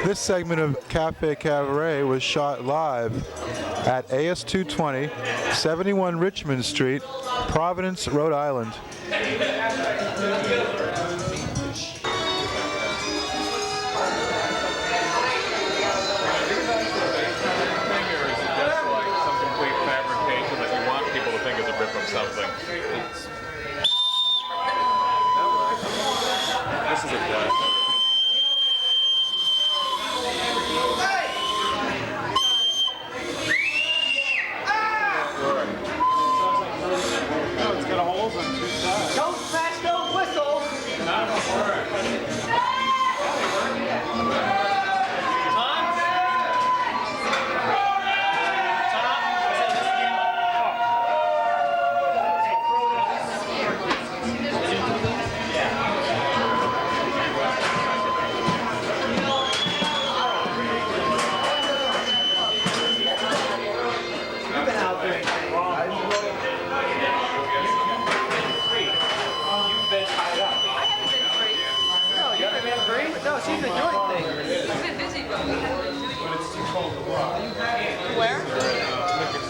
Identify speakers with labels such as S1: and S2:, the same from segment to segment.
S1: This segment of Cafe Cabaret was shot live at AS220, 71 Richmond Street, Providence, Rhode Island.
S2: Something. This is a death. Oh, it's got holes on two sides.
S3: Don't smash those whistles! No, she's been doing things.
S4: She's been busy, but we haven't been doing it.
S2: It's too cold to walk.
S4: Where?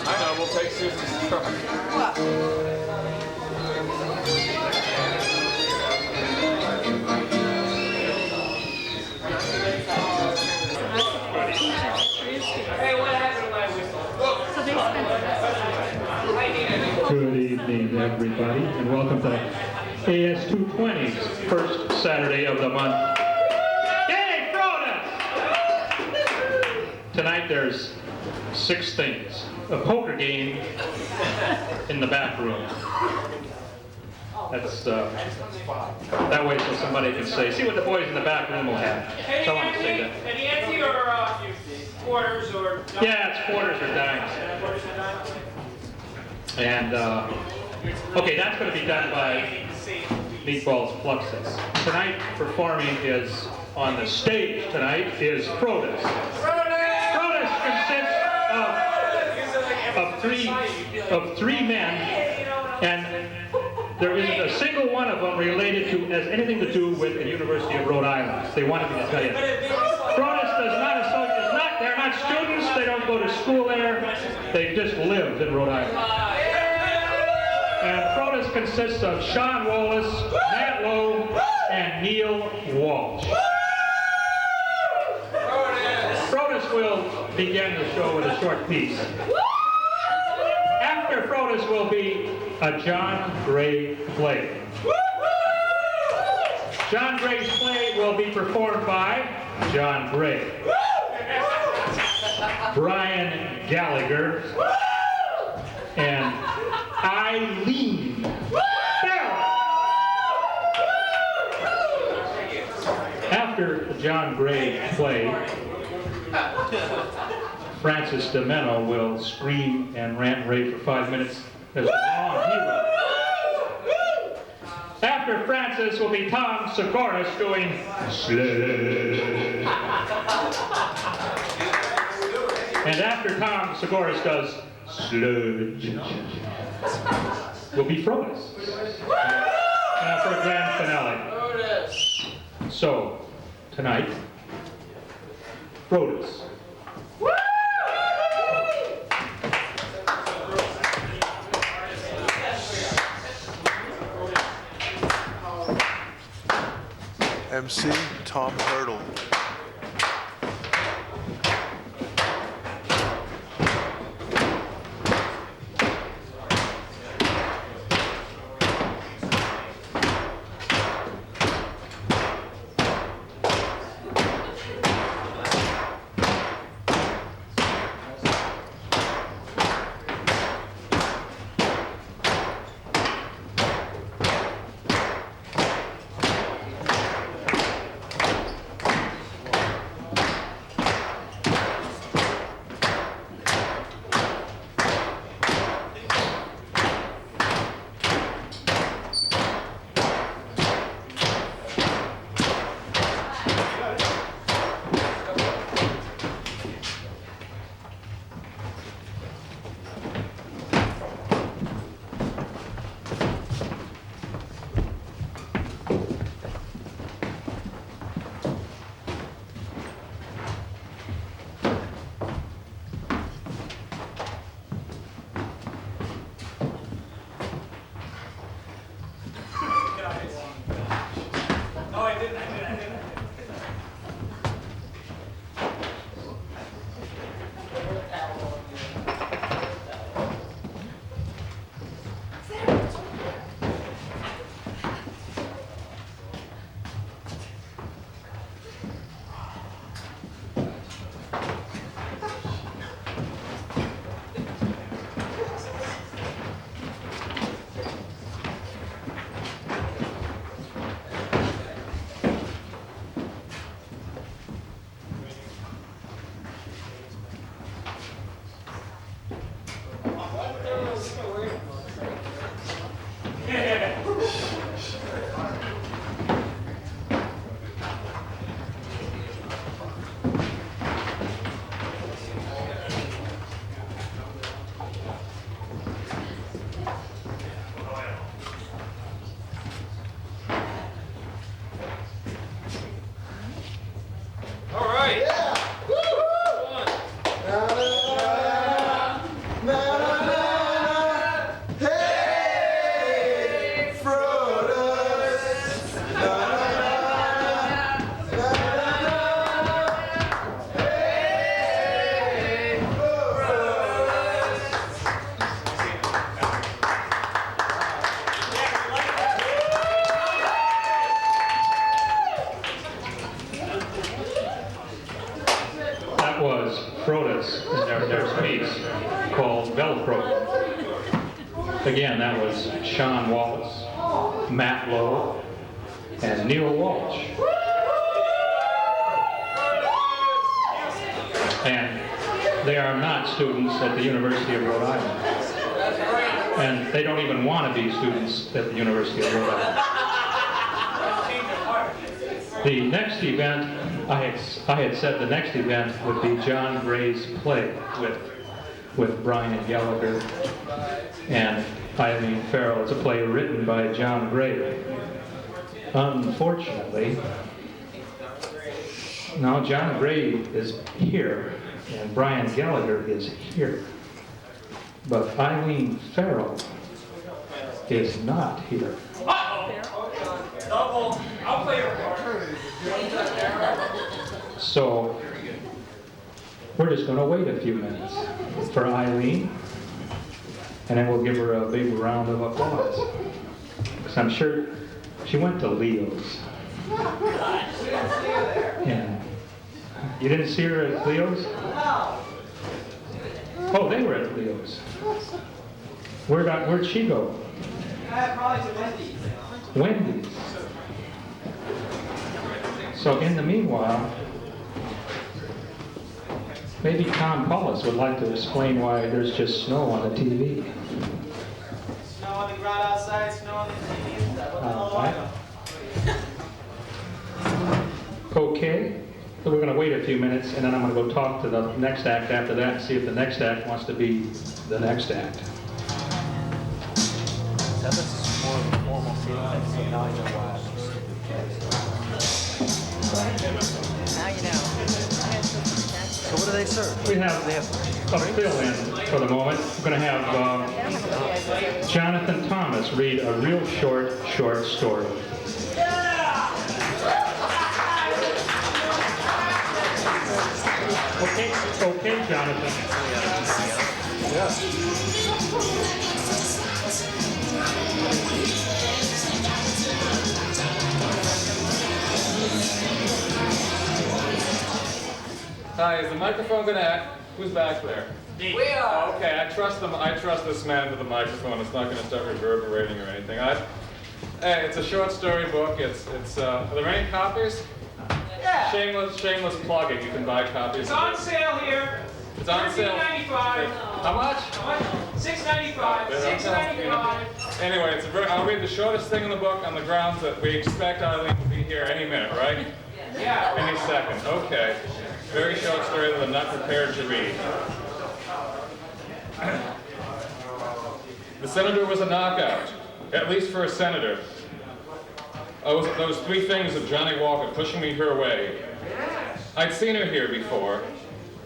S2: I know, we'll take Susan's truck.
S4: What?
S3: Hey, what happened to my whistle?
S5: Good evening, everybody, and welcome to AS220's first Saturday of the month. Yay, Frodus! Tonight there's 6 things. A poker game in the back room. That's that way so somebody can say, see what the boys in the back room will have. So I want to say that.
S3: Any ante or quarters or...
S5: Yeah, it's quarters or dimes. And, okay, that's going to be done by Meatball's Fluxus. Tonight, performing is, on the stage tonight, is Frodus. Frodus consists of three men, and there isn't a single one of them related to, has anything to do with the University of Rhode Island. They wanted me to tell you. Frodus does not associate, they're not students, they don't go to school there, they just live in Rhode Island. And Frodus consists of Sean Wallace, Matt Lowe, and Neil Walsh. Frodus will begin the show with a short piece. After Frodus will be a John Gray play. John Gray's play will be performed by John Gray, Brian Gallagher, and Eileen Barrett. After the John Gray play, Francis DiMenno will scream and rant and rave for 5 minutes as a long hero. After Francis will be Tom Sgoures doing Sludge. And after Tom Sgoures does Sludge, will be Frodus for a grand finale. So, tonight, Frodus.
S1: MC Tom Hurdle.
S5: Frodus in their piece called Velcro. Again, that was Sean Wallace, Matt Lowe, and Neil Walsh. And they are not students at the University of Rhode Island. And they don't even want to be students at the University of Rhode Island. The next event, I had said the next event would be John Gray's play with Brian Gallagher and Eileen Farrell. It's a play written by John Gray. Unfortunately, now John Gray is here and Brian Gallagher is here. But Eileen Farrell is not here.
S3: Double. I'll play your part.
S5: So we're just going to wait a few minutes for Eileen, and then we'll give her a big round of applause. Because I'm sure she went to Leo's. Yeah. You didn't see her at Leo's? Oh, they were at Leo's. Where'd she go?
S3: Probably to Wendy's.
S5: Wendy's. So in the meanwhile, maybe Tom Paulus would like to explain why there's just snow on the TV.
S3: Snow on the ground outside, snow on the TV. What the hell do I know?
S5: Okay. So we're going to wait a few minutes, and then I'm going to go talk to the next act after that and see if the next act wants to be the next act.
S6: So this is more of a formal feeling, so now you know why.
S4: Now you know.
S6: So what do they serve?
S5: We have a fill-in for the moment. We're going to have Jonathan Thomas read a real short story. Okay, Jonathan.
S2: Hi, is the microphone going to act? Who's back there?
S3: We are.
S2: Okay, I trust them. I trust this man with the microphone. It's not going to start reverberating or anything. Hey, it's a short story book. Are there any copies?
S3: Yeah.
S2: Shameless plugging. You can buy copies.
S3: It's on sale here.
S2: It's on sale.
S3: $13.95.
S2: How much?
S3: $6.95. $6.95.
S2: Anyway, I'll read the shortest thing in the book on the grounds that we expect Eileen to be here any minute, right?
S3: Yeah.
S2: Any second. Okay. Very short story that I'm not prepared to read. The senator was a knockout, at least for a senator. Those three things of Johnny Walker pushing me her way. I'd seen her here before.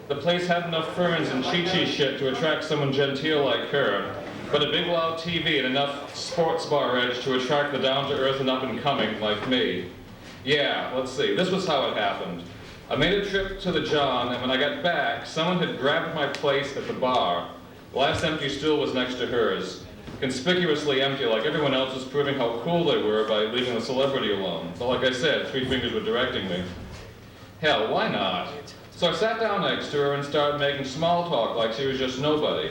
S2: The place had enough ferns and chi-chi shit to attract someone genteel like her, but a big loud TV and enough sports bar edge to attract the down-to-earth and up-and-coming like me. Yeah, let's see. This was how it happened. I made a trip to the John, and when I got back, someone had grabbed my place at the bar. The last empty stool was next to hers. Conspicuously empty, like everyone else was proving how cool they were by leaving the celebrity alone. But like I said, three fingers were directing me. Hell, why not? So I sat down next to her and started making small talk like she was just nobody.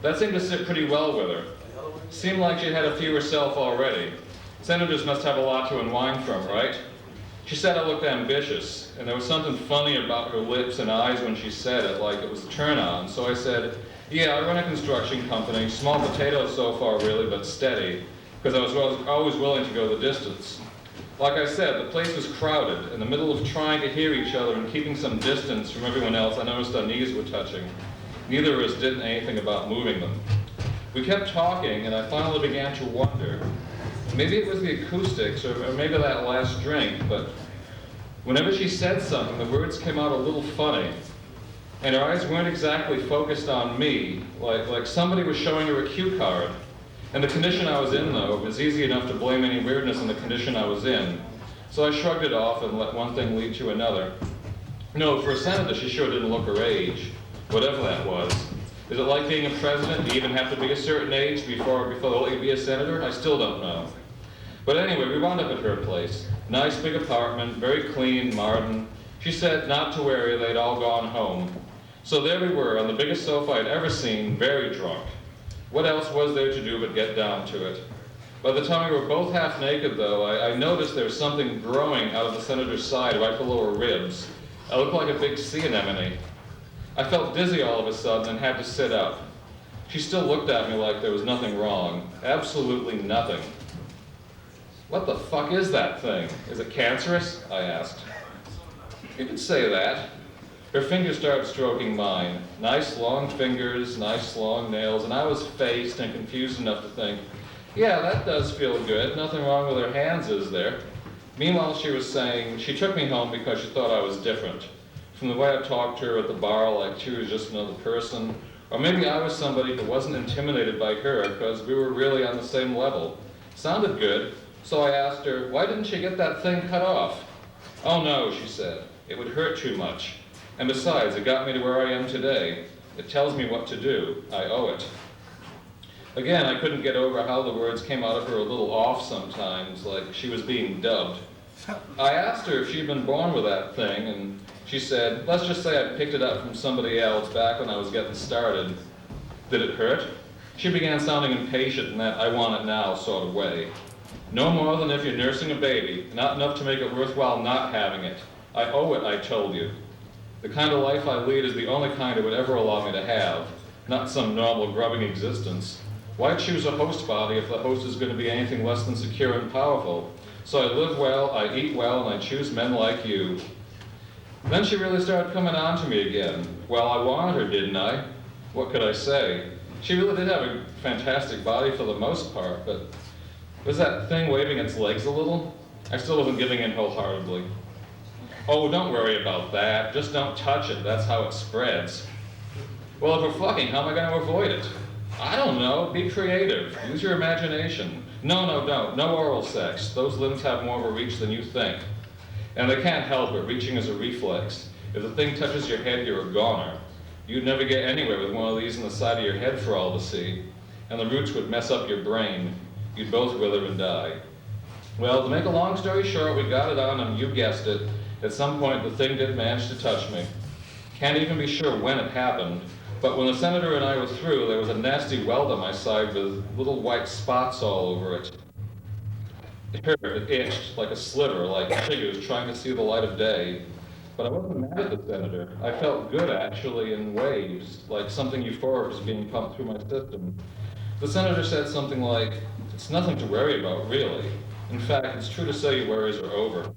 S2: That seemed to sit pretty well with her. Seemed like she'd had a few herself already. Senators must have a lot to unwind from, right? She said I looked ambitious, and there was something funny about her lips and eyes when she said it, like it was a turn-on. So I said, yeah, I run a construction company, small potatoes so far really, but steady, because I was always willing to go the distance. Like I said, the place was crowded. In the middle of trying to hear each other and keeping some distance from everyone else, I noticed our knees were touching. Neither of us did anything about moving them. We kept talking, and I finally began to wonder. Maybe it was the acoustics, or maybe that last drink, but whenever she said something, the words came out a little funny. And her eyes weren't exactly focused on me, like somebody was showing her a cue card. And the condition I was in, though, it was easy enough to blame any weirdness on the condition I was in. So I shrugged it off and let one thing lead to another. No, for a senator, she sure didn't look her age, whatever that was. Is it like being a president? Do you even have to be a certain age before they'll let you be a senator? I still don't know. But anyway, we wound up at her place. Nice big apartment, very clean, modern. She said not to worry, they'd all gone home. So there we were, on the biggest sofa I'd ever seen, very drunk. What else was there to do but get down to it? By the time we were both half naked, though, I noticed there was something growing out of the senator's side, right below her ribs. It looked like a big sea anemone. I felt dizzy all of a sudden and had to sit up. She still looked at me like there was nothing wrong. Absolutely nothing. What the fuck is that thing? Is it cancerous? I asked. You could say that. Her fingers started stroking mine. Nice long fingers, nice long nails, and I was faced and confused enough to think, yeah, that does feel good. Nothing wrong with her hands, is there? Meanwhile, she was saying she took me home because she thought I was different. From the way I talked to her at the bar, like she was just another person. Or maybe I was somebody who wasn't intimidated by her because we were really on the same level. Sounded good, so I asked her, why didn't she get that thing cut off? Oh no, she said. It would hurt too much. And besides, it got me to where I am today. It tells me what to do. I owe it. Again, I couldn't get over how the words came out of her a little off sometimes, like she was being dubbed. I asked her if she'd been born with that thing, and she said, let's just say I picked it up from somebody else back when I was getting started. Did it hurt? She began sounding impatient in that I want it now sort of way. No more than if you're nursing a baby, not enough to make it worthwhile not having it. I owe it, I told you. The kind of life I lead is the only kind it would ever allow me to have, not some normal grubbing existence. Why choose a host body if the host is going to be anything less than secure and powerful? So I live well, I eat well, and I choose men like you. Then she really started coming on to me again. Well, I wanted her, didn't I? What could I say? She really did have a fantastic body for the most part, but was that thing waving its legs a little? I still wasn't giving in wholeheartedly. Oh, don't worry about that. Just don't touch it. That's how it spreads. Well, if we're fucking, how am I going to avoid it? I don't know. Be creative. Use your imagination. No, don't. No oral sex. Those limbs have more of a reach than you think. And they can't help it. Reaching is a reflex. If the thing touches your head, you're a goner. You'd never get anywhere with one of these in the side of your head for all to see. And the roots would mess up your brain. You'd both wither and die. Well, to make a long story short, we got it on, and you guessed it. At some point, the thing did manage to touch me. Can't even be sure when it happened, but when the senator and I were through, there was a nasty welt on my side with little white spots all over it. It hurt, it itched like a sliver, like a pig who was trying to see the light of day. But I wasn't mad at the senator. I felt good, actually, in waves, like something euphoric was being pumped through my system. The senator said something like, it's nothing to worry about, really. In fact, it's true to say your worries are over.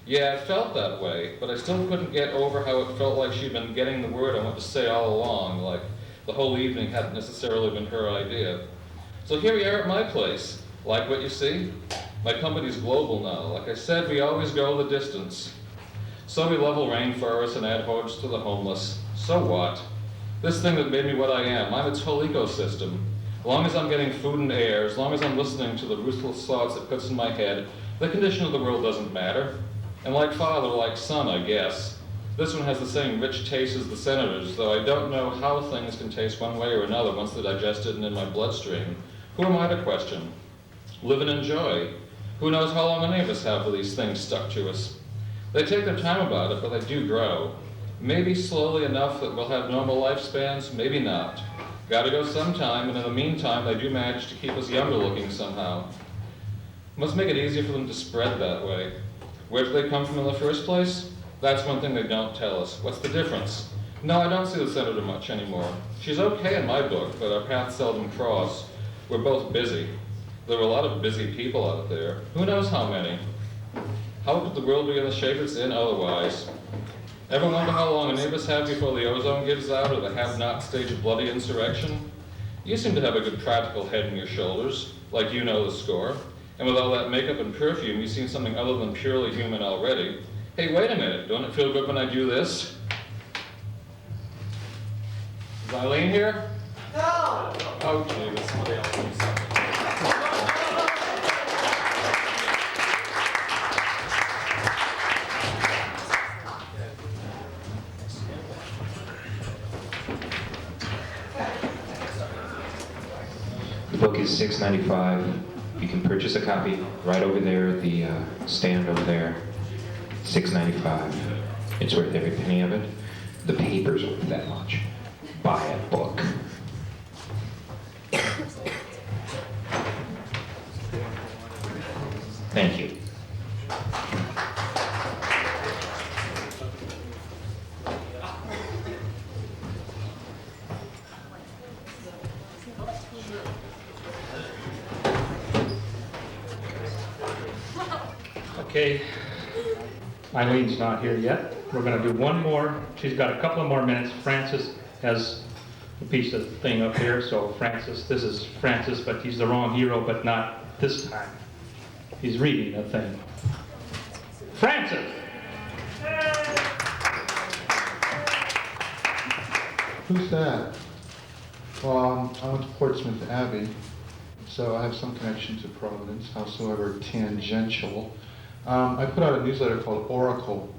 S2: Yeah, it felt that way, but I still couldn't get over how it felt like she'd been getting the word I wanted to say all along, like the whole evening hadn't necessarily been her idea. So here we are at my place. Like what you see? My company's global now. Like I said, we always go the distance. So we level rainforests and add homes to the homeless. So what? This thing that made me what I am, I'm its whole ecosystem. As long as I'm getting food and air, as long as I'm listening to the ruthless thoughts it puts in my head, the condition of the world doesn't matter. And like father, like son, I guess. This one has the same rich taste as the senator's, though I don't know how things can taste one way or another once they're digested and in my bloodstream. Who am I to question? Live and enjoy. Who knows how long any of us have with these things stuck to us? They take their time about it, but they do grow. Maybe slowly enough that we'll have normal lifespans, maybe not. Gotta go sometime, and in the meantime, they do manage to keep us younger looking somehow. Must make it easier for them to spread that way. Where did they come from in the first place? That's one thing they don't tell us. What's the difference? No, I don't see the senator much anymore. She's okay in my book, but our paths seldom cross. We're both busy. There are a lot of busy people out there. Who knows how many? How could the world be in the shape it's in otherwise? Ever wonder how long any of us have before the ozone gives out or the have-not stage of bloody insurrection? You seem to have a good practical head on your shoulders, like you know the score. And with all that makeup and perfume, you seem something other than purely human already. Hey, wait a minute, don't it feel good when I do this? Is Eileen here?
S3: No!
S2: Oh, Jesus.
S6: Somebody else do something.
S7: The book is $6.95. You can purchase a copy right over there at the stand over there. $6.95. It's worth every penny of it. the paper's worth that much. Buy a book. Thank you.
S5: Okay, Eileen's not here yet. We're going to do one more. She's got a couple of more minutes. Francis has a piece of thing up here. So Francis, this is Francis, but he's the wrong hero, but not this time. He's reading a thing. Francis!
S1: Who's that? Well, I went to Portsmouth Abbey, so I have some connection to Providence, howsoever tangential. I put out a newsletter called Oracle,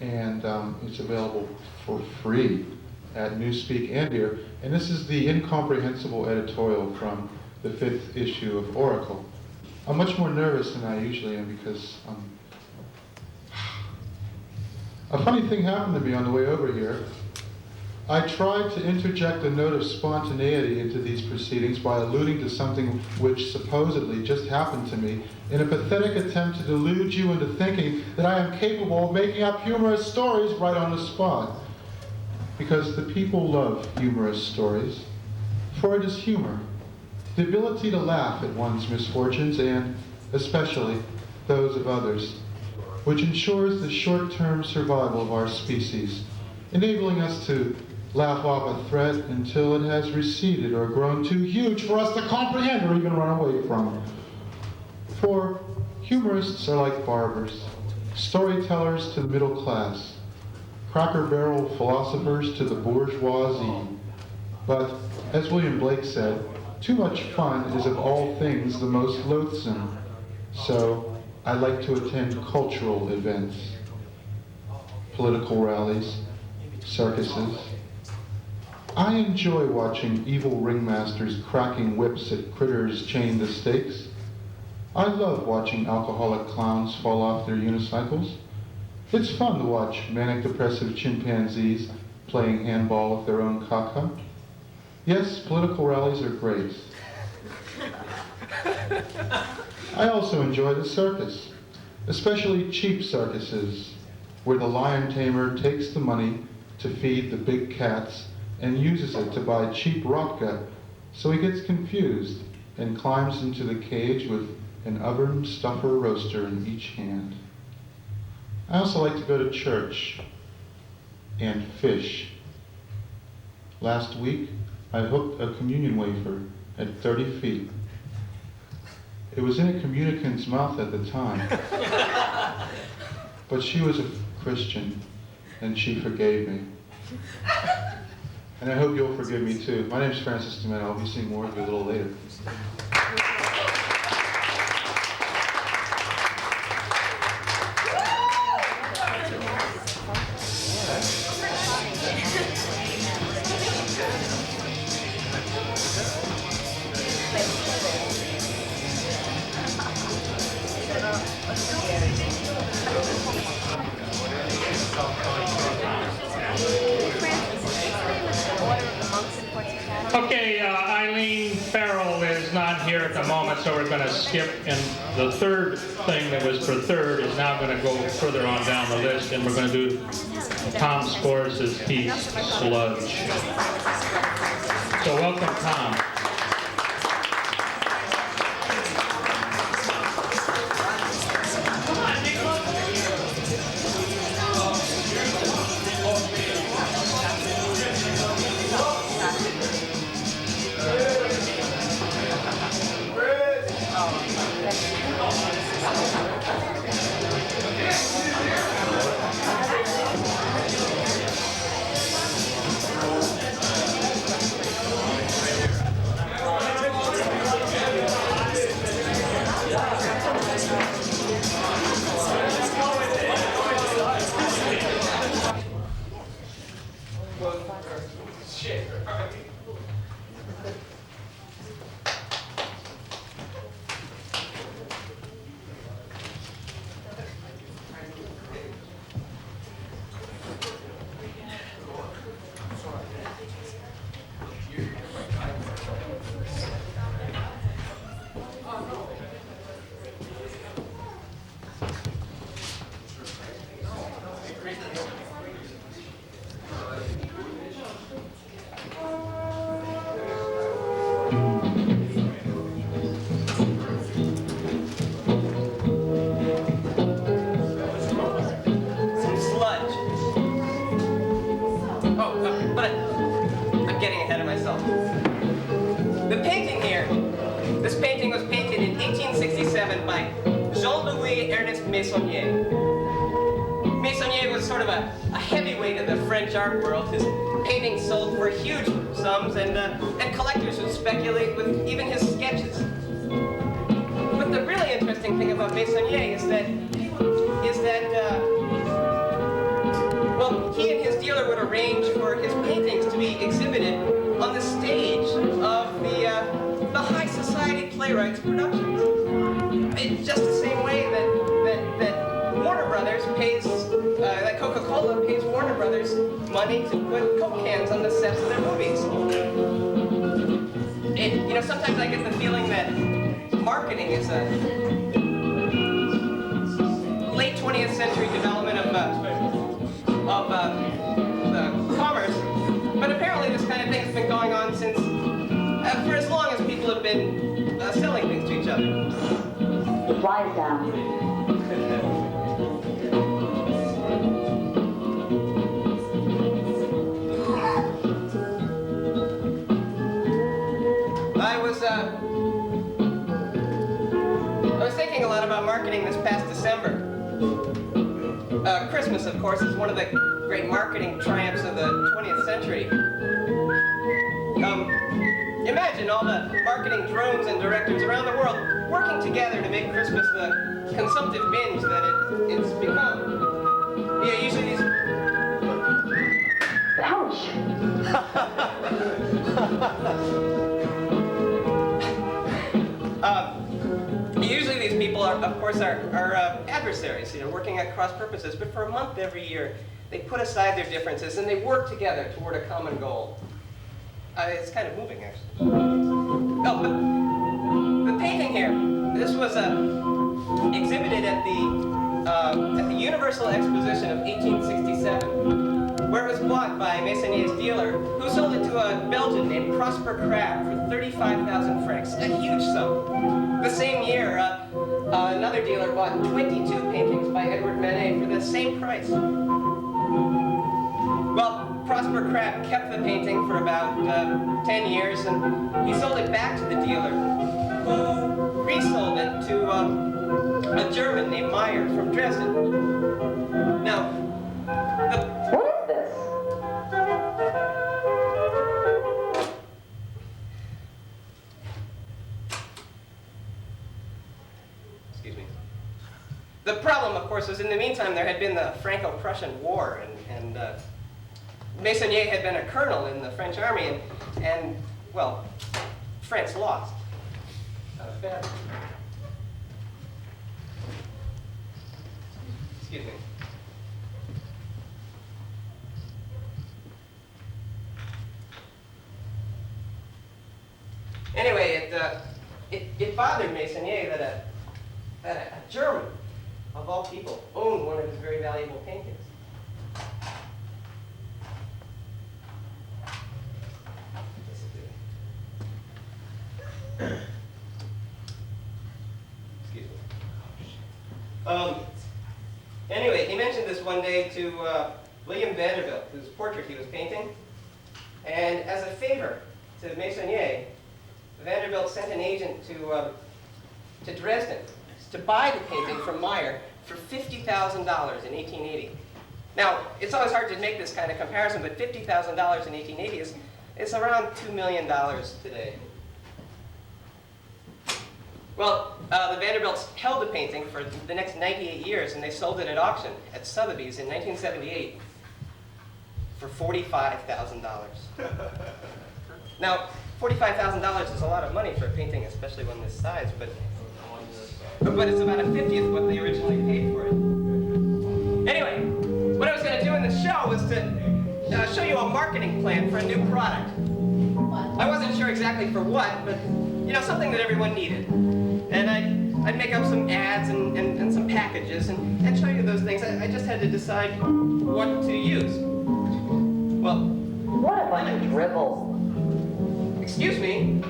S1: and it's available for free at Newspeak and here. And this is the Incomprehensible editorial from the 5th issue of Oracle. I'm much more nervous than I usually am because a funny thing happened to me on the way over here. I tried to interject a note of spontaneity into these proceedings by alluding to something which supposedly just happened to me in a pathetic attempt to delude you into thinking that I am capable of making up humorous stories right on the spot. Because the people love humorous stories, for it is humor, the ability to laugh at one's misfortunes and, especially, those of others, which ensures the short-term survival of our species, enabling us to laugh off a threat until it has receded or grown too huge for us to comprehend or even run away from. For humorists are like barbers, storytellers to the middle class, Cracker Barrel philosophers to the bourgeoisie. But, as William Blake said, too much fun is of all things the most loathsome. So, I like to attend cultural events, political rallies, circuses. I enjoy watching evil ringmasters cracking whips at critters chained to stakes. I love watching alcoholic clowns fall off their unicycles. It's fun to watch manic-depressive chimpanzees playing handball with their own caca. Yes, political rallies are great. I also enjoy the circus, especially cheap circuses, where the lion tamer takes the money to feed the big cats and uses it to buy cheap rot gut, so he gets confused and climbs into the cage with an oven stuffer roaster in each hand. I also like to go to church and fish. Last week, I hooked a communion wafer at 30 feet. It was in a communicant's mouth at the time, but she was a Christian, and she forgave me. And I hope you'll forgive me too. My name is Francis DiMenno. I'll be seeing more of you a little later.
S5: Okay, Eileen Farrell is not here at the moment, so we're going to skip. And the third thing that was for third is now going to go further on down the list, and we're going to do Tom Sgoures' piece, Sludge. So welcome, Tom.
S8: Meissonier. Meissonier was sort of a heavyweight in the French art world. His paintings sold for huge sums, and collectors would speculate with even his sketches. But the really interesting thing about Meissonier is that well, he and his dealer would arrange for his paintings to be exhibited on the stage of the high society playwrights' productions. It's just the same way that Warner Brothers pays, that Coca-Cola pays Warner Brothers money to put Coke cans on the sets of their movies. You know, sometimes I get the feeling that marketing is a late 20th century development of commerce, but apparently this kind of thing has been going on since, for as long as people have been selling things to each other.
S9: The fly is down.
S8: I was thinking a lot about marketing this past December. Christmas, of course, is one of the great marketing triumphs of the 20th century. Imagine all the marketing drones and directors around the world working together to make Christmas the consumptive binge that it's become. Yeah, usually these...
S9: Ouch!
S8: Usually these people are, of course, are adversaries, you know, working at cross purposes. But for a month every year, they put aside their differences and they work together toward a common goal. It's kind of moving, actually. Oh, but the painting here, this was exhibited at the Universal Exposition of 1867, where it was bought by Meissonier's dealer, who sold it to a Belgian named Prosper Crabbe for 35,000 francs, a huge sum. The same year, another dealer bought 22 paintings by Edward Manet for the same price. Well, Prosper Crabbe kept the painting for about 10 years, and he sold it back to the dealer, who resold it to a German named Meyer from Dresden. Now,
S9: What is this?
S8: excuse me. The problem, of course, was in the meantime there had been the Franco-Prussian War, and Meissonier had been a colonel in the French army, and well, France lost. Bad. Excuse me. Anyway, it bothered Meissonier that a German, of all people, owned one of his very valuable paintings. Excuse me. Anyway, he mentioned this one day to William Vanderbilt, whose portrait he was painting, and as a favor to Meissonier, Vanderbilt sent an agent to Dresden to buy the painting from Meyer for $50,000 in 1880. Now, it's always hard to make this kind of comparison, but $50,000 in 1880 is around $2 million today. Well, the Vanderbilts held the painting for the next 98 years, and they sold it at auction at Sotheby's in 1978 for $45,000. Now, $45,000 is a lot of money for a painting, especially one this size, but it's about a 50th what they originally paid for it. Anyway, what I was going to do in this show was to show you a marketing plan for a new product. I wasn't sure exactly for what, but you know, something that everyone needed. And I'd make up some ads and some packages and show you those things. I just had to decide what to use. Well,
S9: What a bunch of dribble.
S8: excuse me,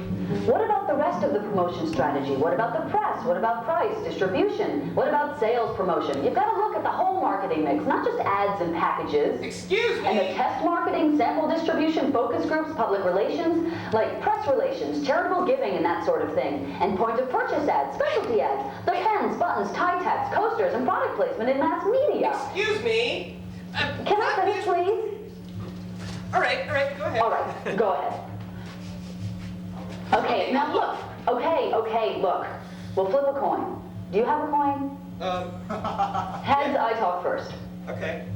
S9: What about the rest of the promotion strategy? What about the press? What about price, distribution? What about sales promotion? You've got to look at the whole marketing mix, not just ads and packages.
S8: Excuse me!
S9: And the test marketing, sample distribution, focus groups, public relations, like press relations, charitable giving, and that sort of thing. And point of purchase ads, specialty ads, the pens, buttons, tie tacks, coasters, and product placement in mass media.
S8: Excuse me!
S9: Can I finish, please?
S8: All right, go ahead.
S9: All right, go ahead. Okay, now look. Okay, look. We'll flip a coin. Do you have a coin? Heads, I talk first.
S8: Okay.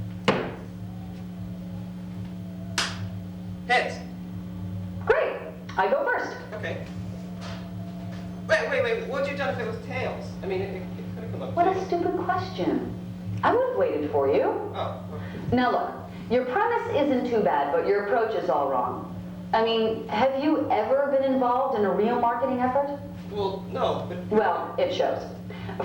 S8: Heads.
S9: Great. I go first.
S8: Okay. Wait. What would you have done if it was tails? I mean, it could have come up.
S9: What a stupid question. I would have waited for you.
S8: Oh.
S9: Now look, your premise isn't too bad, but your approach is all wrong. I mean, have you ever been involved in a real marketing effort?
S8: Well, no, but...
S9: Well, it shows.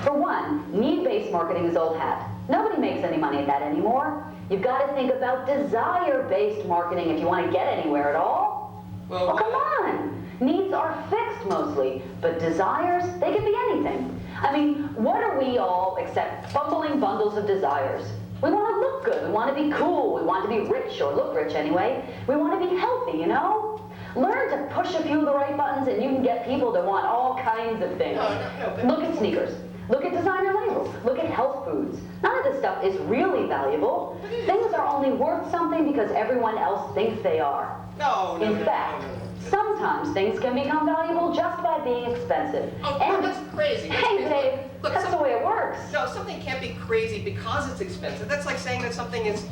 S9: For one, need-based marketing is old hat. Nobody makes any money at that anymore. You've got to think about desire-based marketing if you want to get anywhere at all.
S8: Well,
S9: come on. Needs are fixed mostly, but desires, they can be anything. I mean, what are we all except fumbling bundles of desires? We want to look good, we want to be cool, we want to be rich, or look rich anyway. We want to be healthy, you know? Learn to push a few of the right buttons and you can get people to want all kinds of things.
S8: No,
S9: Look at sneakers. Look at designer labels. Look at health foods. None of this stuff is really valuable. Things are only worth something because everyone else thinks they are.
S8: No.
S9: In fact, sometimes things can become valuable just by being expensive.
S8: Oh,
S9: and
S8: that's crazy.
S9: Hey, Dave,
S8: Look,
S9: that's the way it works.
S8: No, something can't be crazy because it's expensive. That's like saying that something is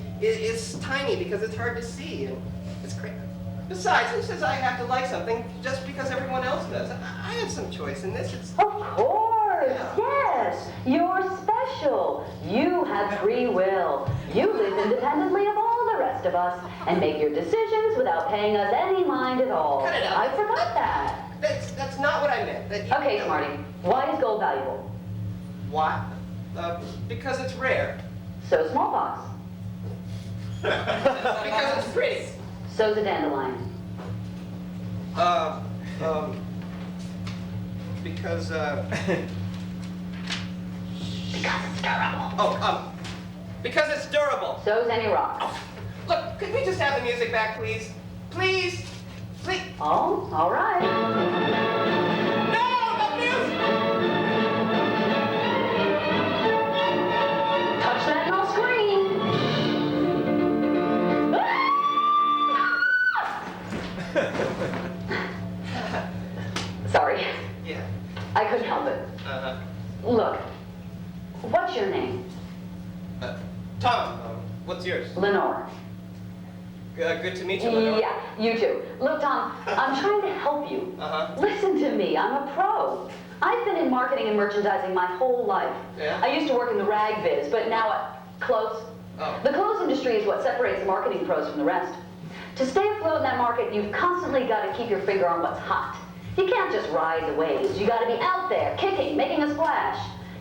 S8: tiny because it's hard to see. And it's crazy. Besides, who says I have to like something just because everyone else does? I have some choice in this. It's...
S9: Of course, yes. You're special. You have free will. You live independently of all the rest of us and make your decisions without paying us any mind at all.
S8: Cut it out.
S9: I forgot that.
S8: That's not what I meant.
S9: Okay, Smarty. Why is gold valuable?
S8: Why? Because it's rare.
S9: So smallpox.
S8: Because it's pretty.
S9: So's a dandelion.
S8: Because,
S9: Because it's durable.
S8: Because it's durable.
S9: So's any rock.
S8: Look, could we just have the music back, please? Please? Please?
S9: Oh, all right.
S8: No, the music!
S9: Touch that and I'll scream. Sorry.
S8: Yeah.
S9: I couldn't help it. Look, what's your name?
S8: Tom, what's yours?
S9: Lenore.
S8: Good to meet you, Lenore.
S9: Yeah, you too. Look, Tom, I'm trying to help you. Listen to me, I'm a pro. I've been in marketing and merchandising my whole life.
S8: Yeah?
S9: I used to work in the rag biz, but now clothes.
S8: Oh.
S9: The clothes industry is what separates the marketing pros from the rest. To stay afloat in that market, you've constantly got to keep your finger on what's hot. You can't just ride the waves. You got to be out there, kicking, making a splash.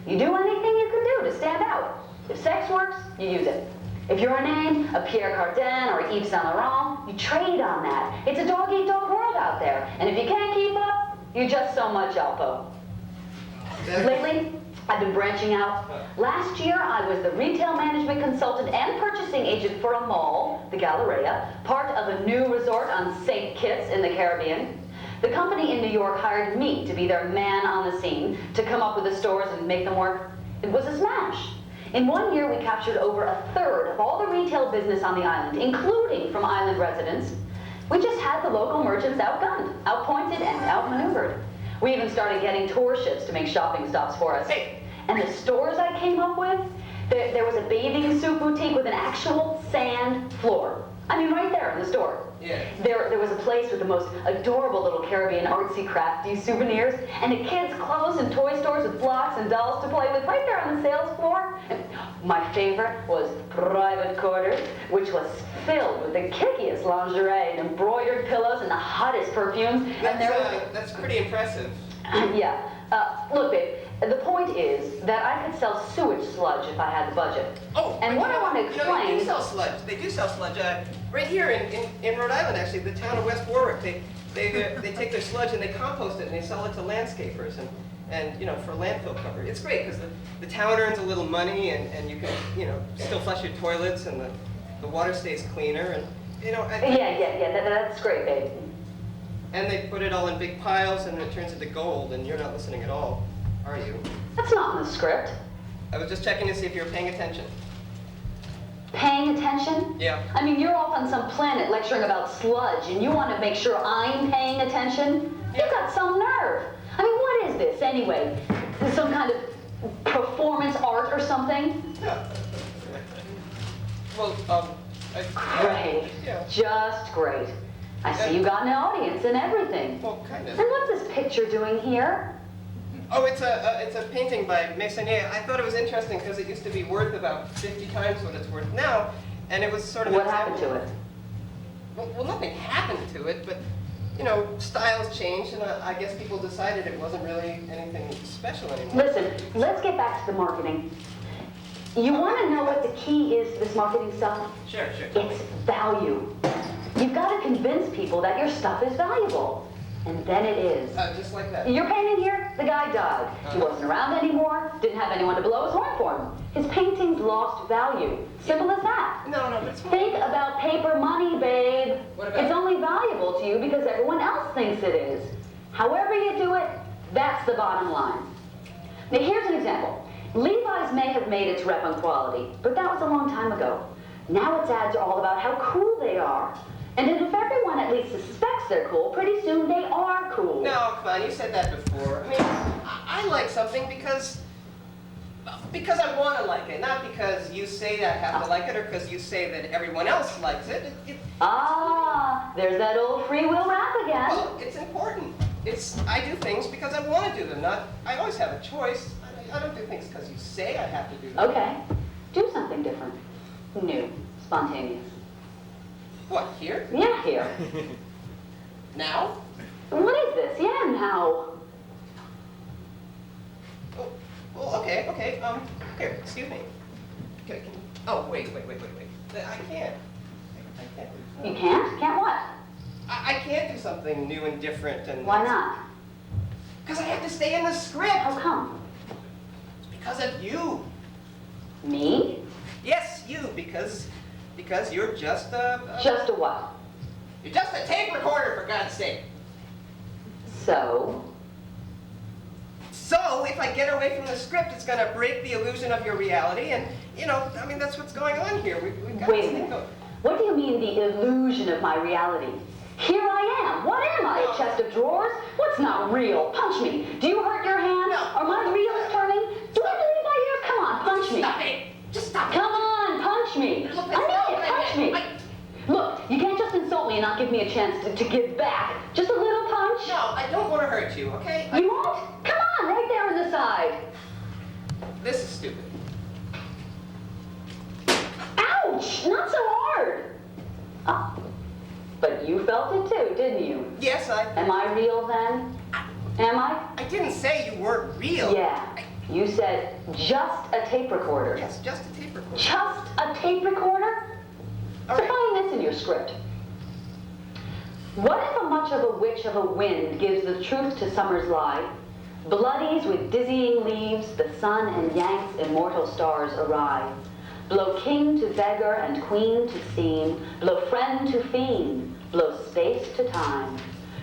S9: You do anything you can do to stand out. If sex works, you use it. If you're a name, a Pierre Cardin or Yves Saint Laurent, you trade on that. It's a dog-eat-dog world out there. And if you can't keep up, you're just so much Alpo. Lately, I've been branching out. Last year, I was the retail management consultant and purchasing agent for a mall, the Galleria, part of a new resort on St. Kitts in the Caribbean. The company in New York hired me to be their man on the scene, to come up with the stores and make them work. It was a smash. In 1 year, we captured over 1/3 of all the retail business on the island, including from island residents. We just had the local merchants outgunned, outpointed, and outmaneuvered. We even started getting tour ships to make shopping stops for us.
S8: Hey.
S9: And the stores I came up with, there was a bathing suit boutique with an actual sand floor. I mean, right there in the store.
S8: Yeah.
S9: There was a place with the most adorable little Caribbean artsy crafty souvenirs, and a kids' clothes and toy stores with blocks and dolls to play with right there on the sales floor. And my favorite was private quarters, which was filled with the kickiest lingerie and embroidered pillows and the hottest perfumes. And there was
S8: That's pretty impressive.
S9: yeah. Look, babe, The point is that I could sell sewage sludge if I had the budget.
S8: Oh,
S9: and what I want to
S8: They
S9: explain...
S8: do sell sludge. They do sell sludge. Right here in Rhode Island, actually, the town of West Warwick, they take their sludge and they compost it and they sell it to landscapers and you know, for landfill cover. It's great because the town earns a little money and you can, you know, still flush your toilets and the water stays cleaner and, you know.
S9: That's great, babe.
S8: And they put it all in big piles and it turns into gold and you're not listening at all, are you?
S9: That's not in the script.
S8: I was just checking to see if you were paying attention.
S9: Paying attention?
S8: Yeah.
S9: I mean, you're off on some planet lecturing about sludge, and you want to make sure I'm paying attention?
S8: Yeah.
S9: You've got some nerve. I mean, what is this, anyway? Is some kind of performance art or something?
S8: Yeah. Well,
S9: Great.
S8: Yeah.
S9: Just great. I see you got an audience and everything.
S8: Well, kind of.
S9: And what's this picture doing here?
S8: Oh, it's a painting by Meissonier. I thought it was interesting because it used to be worth about 50 times what it's worth now, and it was sort of...
S9: What happened to it?
S8: Well, nothing happened to it, but, you know, styles changed, and I guess people decided it wasn't really anything special anymore.
S9: Listen, let's get back to the marketing. You want to know what the key is to this marketing stuff?
S8: Sure.
S9: It's value. You've got to convince people that your stuff is valuable. And then it is.
S8: Just like that.
S9: Your painting here, the guy died. He wasn't around anymore, didn't have anyone to blow his horn for him. His paintings lost value. Simple as that.
S8: No, that's fine.
S9: Think about paper money, babe.
S8: What about
S9: It's
S8: it?
S9: only valuable to you because everyone else thinks it is. However you do it, that's the bottom line. Now here's an example. Levi's may have made its rep on quality, but that was a long time ago. Now its ads are all about how cool they are. And if everyone at least suspects they're cool, pretty soon they are cool.
S8: No, come on, you said that before. I mean, I like something because I want to like it, not because you say that I have to like it or because you say that everyone else likes it.
S9: There's that old free will rap again.
S8: Well, it's important. I do things because I want to do them, not, I always have a choice. I don't do things because you say I have to do them.
S9: Okay, do something different. New, spontaneous.
S8: What, here?
S9: Yeah, here.
S8: Now?
S9: What is this? Yeah, now.
S8: Well, okay. Here, excuse me. Oh, wait. I can't.
S9: You can't? Can't what?
S8: I can't do something new and different and...
S9: Why not?
S8: Because I have to stay in the script.
S9: How come?
S8: It's because of you.
S9: Me?
S8: Yes, you, because you're just a...
S9: Just a what?
S8: You're just a tape recorder, for God's sake.
S9: So?
S8: So, if I get away from the script, it's going to break the illusion of your reality, and, you know, I mean, that's what's going on here. We've got
S9: Wait a
S8: this thing
S9: minute.
S8: going.
S9: What do you mean the illusion of my reality? Here I am. What am I, a chest of drawers? What's not real? Punch me. Do you hurt your hand?
S8: No.
S9: Are my reels turning? Do I believe my ears? Come on, punch me.
S8: Stop it. Just stop it.
S9: Come on, punch me.
S8: Look,
S9: I mean it, punch me.
S8: I-
S9: Look, you can't just insult me and not give me a chance to give back. Just a little punch.
S8: No, I don't want to hurt you, okay?
S9: You won't? Come on, right there on the side.
S8: This is stupid.
S9: Ouch! Not so hard. But you felt it too, didn't you?
S8: Yes,
S9: Am I real then? Am I?
S8: I didn't say you weren't real.
S9: Yeah. You said just a tape recorder.
S8: Yes, just a tape recorder.
S9: Just a tape recorder?
S8: All
S9: So
S8: right.
S9: find this in your script. What if a much of a witch of a wind gives the truth to summer's lie, bloodies with dizzying leaves the sun and yanks immortal stars awry, blow king to beggar and queen to seam, blow friend to fiend, blow space to time.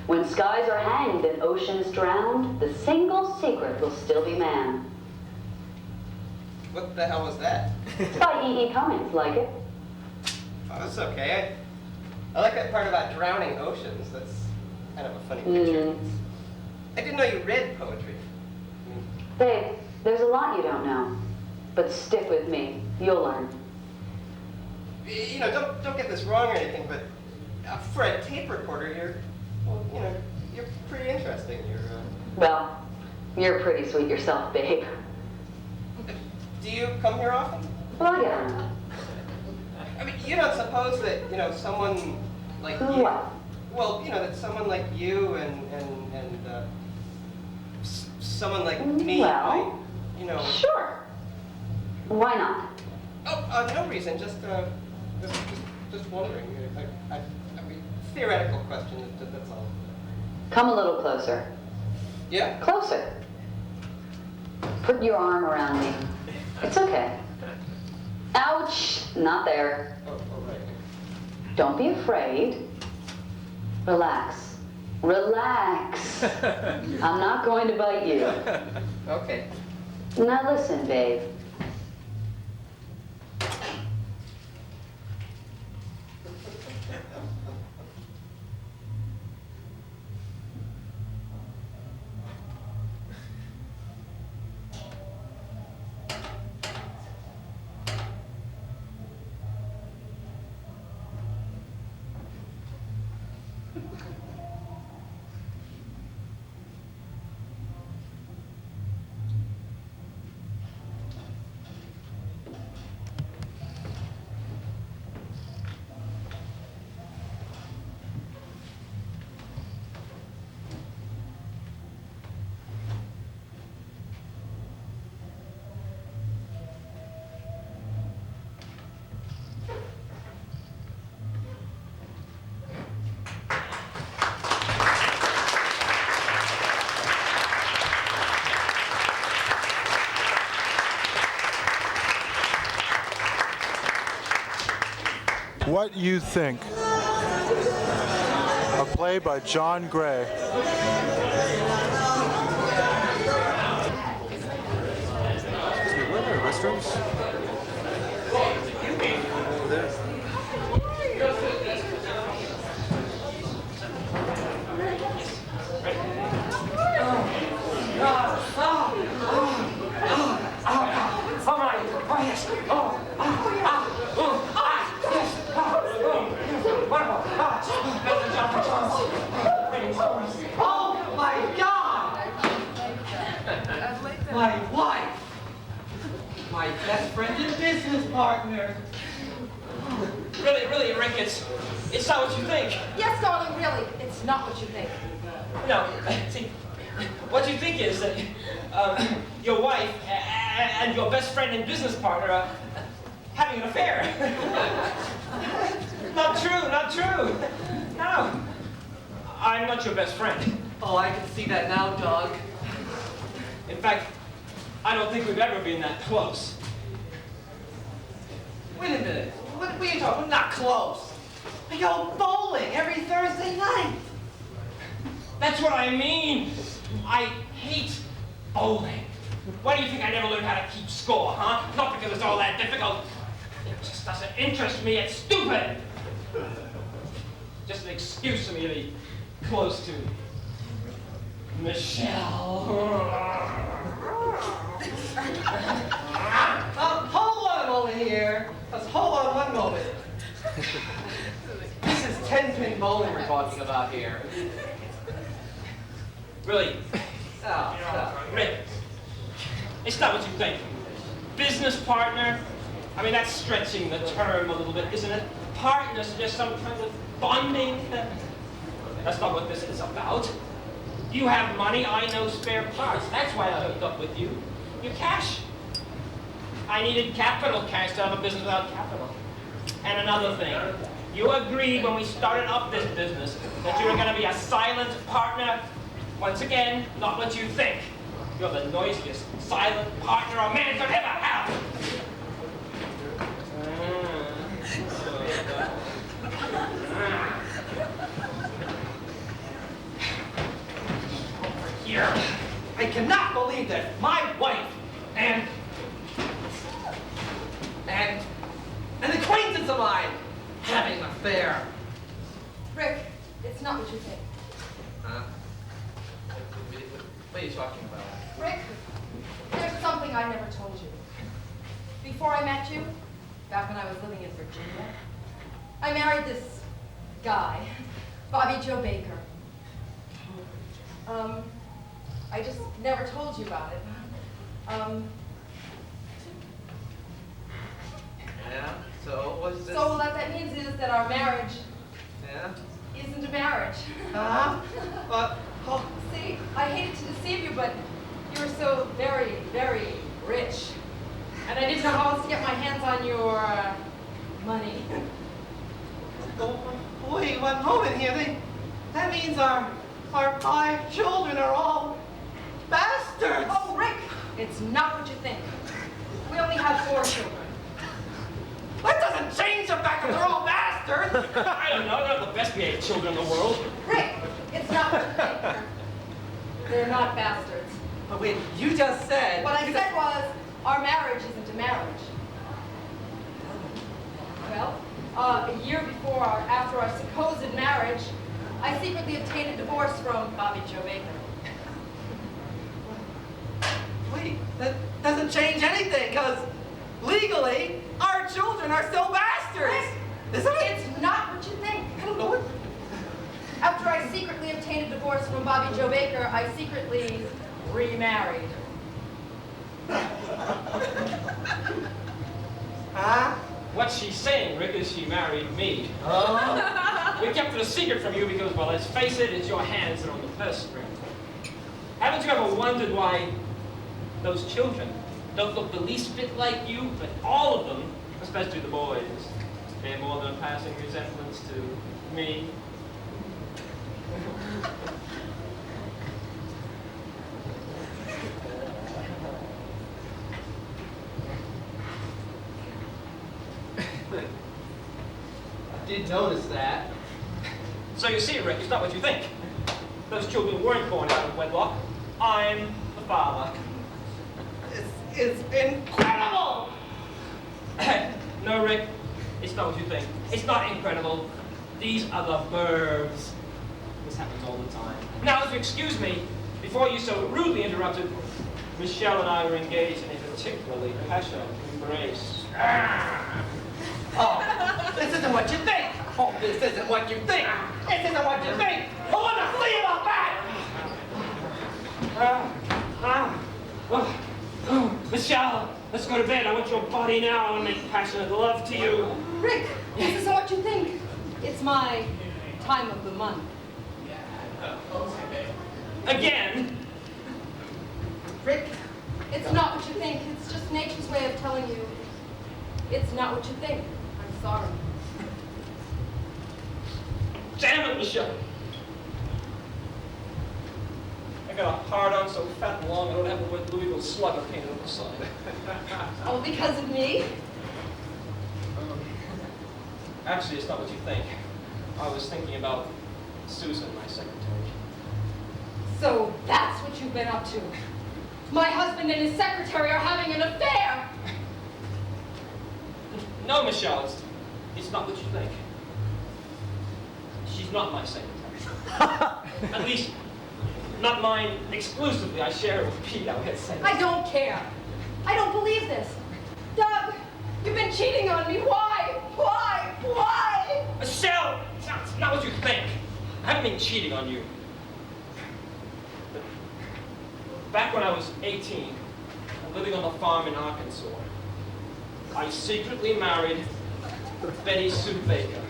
S9: When skies are hanged and oceans drowned, the single secret will still be man.
S8: What the hell was that?
S9: It's by E.E. Cummings, like it?
S8: Oh, that's okay. I like that part about drowning oceans. That's kind of a funny picture. I didn't know you read poetry.
S9: Babe, there's a lot you don't know. But stick with me. You'll learn.
S8: You know, don't get this wrong or anything, but for a tape recorder, you're pretty interesting.
S9: Well, you're pretty sweet yourself, babe.
S8: Do you come here often?
S9: Well, I get around.
S8: I mean, you don't suppose that, someone like
S9: Who
S8: you...
S9: what?
S8: Well, that someone like you and someone like me
S9: Well,
S8: might, you know...
S9: Sure. Why not?
S8: Oh, no reason, just wondering. I mean, theoretical question, that's all.
S9: Come a little closer.
S8: Yeah?
S9: Closer. Put your arm around me. It's okay. Ouch! Not there.
S8: Oh, right.
S9: Don't be afraid. Relax. Relax. I'm not going to bite you.
S8: Okay.
S9: Now listen, babe.
S1: What You Think, a play by John Gray.
S6: Where are the restrooms? Over there.
S3: Oh my God! My wife! My best friend and business partner!
S10: Really, Rick, it's not what you think.
S4: Yes, darling, really, it's not what you think.
S10: No, see, what you think is that your wife and your best friend and business partner are having an affair. Not true. No, I'm not your best friend.
S3: Oh, I can see that now, dog.
S10: In fact, I don't think we've ever been that close.
S3: Wait a minute. What are you talking? Not close. I go bowling every Thursday night.
S10: That's what I mean. I hate bowling. Why do you think I never learned how to keep score, huh? Not because it's all that difficult. It just doesn't interest me. It's stupid. Just an excuse for me to be close to Michelle.
S3: Hold on over here. Let's hold on one moment. This is 10-pin bowling we're talking about here.
S10: Really,
S3: Oh,
S10: Rick, it's not what you think. Business partner? I mean, that's stretching the term a little bit, isn't it? Partners are just some kind of bonding. That's not what this is about. You have money, I know spare parts. That's why I hooked up with you. You cash. I needed capital cash to have a business without capital. And another thing, you agreed when we started up this business that you were going to be a silent partner. Once again, not what you think. You're the noisiest silent partner a man could ever have. Over here.
S3: I cannot believe that my wife and an acquaintance of mine having an affair.
S4: Rick, it's not what you think.
S3: Huh? What are you talking about?
S4: Rick, there's something I never told you. Before I met you, back when I was living in Virginia, I married this guy, Bobby Joe Baker. I just never told you about it.
S3: Yeah? So what's this?
S4: So what that means is that our marriage
S3: Yeah?
S4: isn't a marriage.
S3: Huh? But, oh,
S4: See, I hated to deceive you, but you're so very, very rich. And I didn't know how else to get my hands on your money.
S3: Oh, wait 1 moment here. That means our 5 children are all bastards.
S4: Oh, Rick, it's not what you think. We only have 4 children.
S3: That doesn't change the fact that they're all bastards.
S10: I don't know, they're not the best behaved children in the world.
S4: Rick, it's not what you think. They're not bastards.
S3: But wait, you just said...
S4: What I said was, our marriage isn't a marriage. Well, a year after our supposed marriage, I secretly obtained a divorce from Bobby Joe Baker.
S3: Wait, that doesn't change anything, because legally, our children are still bastards. Isn't it?
S4: It's not what you think.
S3: I don't know what...
S4: After I secretly obtained a divorce from Bobby Joe Baker, I secretly remarried.
S3: Huh?
S10: What she's saying, Rick, is she married me.
S3: Oh.
S10: We kept it a secret from you because, well, let's face it, it's your hands that are on the purse string. Haven't you ever wondered why those children don't look the least bit like you, but all of them, especially the boys, bear more than a passing resemblance to me?
S3: I did notice that.
S10: So you see, Rick, it's not what you think. Those children weren't born out of wedlock. I'm the father.
S3: It's incredible!
S10: No, Rick, it's not what you think. It's not incredible. These are the burbs. This happens all the time. Now, if you excuse me, before you so rudely interrupted, Michelle and I were engaged in a particularly passionate embrace.
S3: Oh, this isn't what you think! Oh, this isn't what you think! This isn't what you think! I want to see about that!
S10: Michelle, let's go to bed. I want your body now. I want to make passionate love to you.
S4: Rick, this isn't what you think. It's my time of the month.
S10: Again?
S4: Rick, it's not what you think. It's just nature's way of telling you it's not what you think. I'm sorry.
S10: Damn it, Michelle. I got a hard-on so fat and long I don't have the word Louisville Slugger painted on the side.
S4: Oh, because of me?
S10: Actually, it's not what you think. I was thinking about Susan, my secretary.
S4: So that's what you've been up to. My husband and his secretary are having an affair.
S10: No, Michelle, it's not what you think. She's not my secretary. At least, not mine exclusively. I share it with Pete, our head secretary.
S4: I don't care. I don't believe this. Doug, you've been cheating on me. Why? Why? Why?
S10: Michelle, it's not what you think. I haven't been cheating on you. But back when I was 18, living on the farm in Arkansas, I secretly married Betty Sue Baker.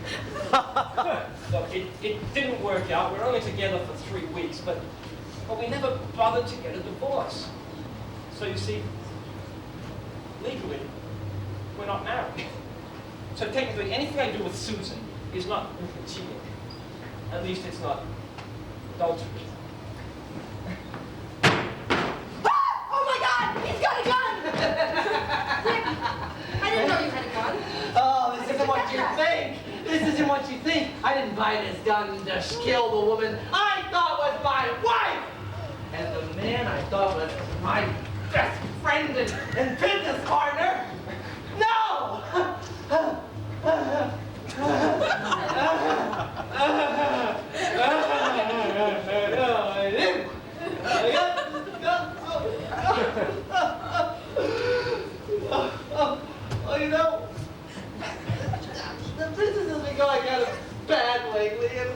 S10: Look, it didn't work out. We were only together for 3 weeks, but we never bothered to get a divorce. So you see, legally, we're not married. So technically, anything I do with Susan is not cheating. At least it's not adultery.
S4: Oh my God! He's got a gun! Rick, I didn't know you had a gun.
S3: Oh, this isn't what you think! This isn't what you think! I didn't buy this gun to kill the woman I thought was my wife! And the man I thought was my best friend and business partner! No! No, I didn't! Well, you know, the business has been going kind of bad lately, and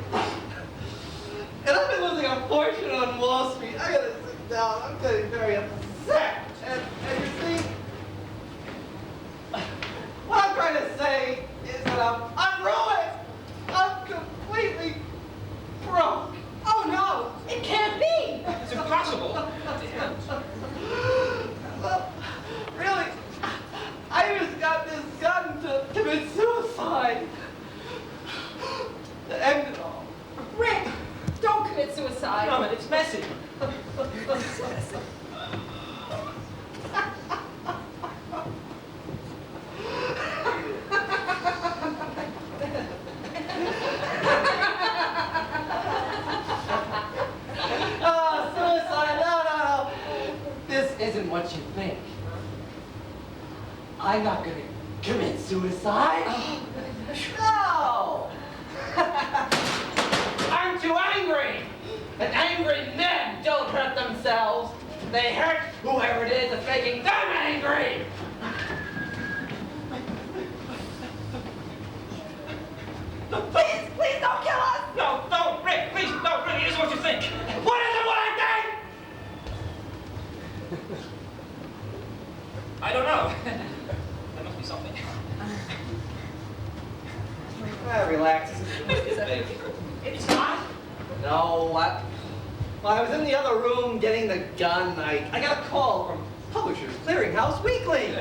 S3: I've been losing a fortune on Wall Street. I gotta sit down. I'm getting very upset. And you see, what I'm trying to say is that I'm ruined. I'm completely broke.
S4: Oh no! It can't be!
S10: It's impossible.
S3: I'm not gonna commit suicide. No! I'm too angry! And angry men don't hurt themselves. They hurt whoever it is that's making them angry! Please, please don't kill us!
S10: No, don't, Rick, please, don't, Rick, it isn't what you think.
S3: What is it what I think?
S10: I don't know. There must be something.
S3: Relax.
S10: It's not.
S3: No, Well, I was in the other room getting the gun. I got a call from Publishers Clearinghouse Weekly. I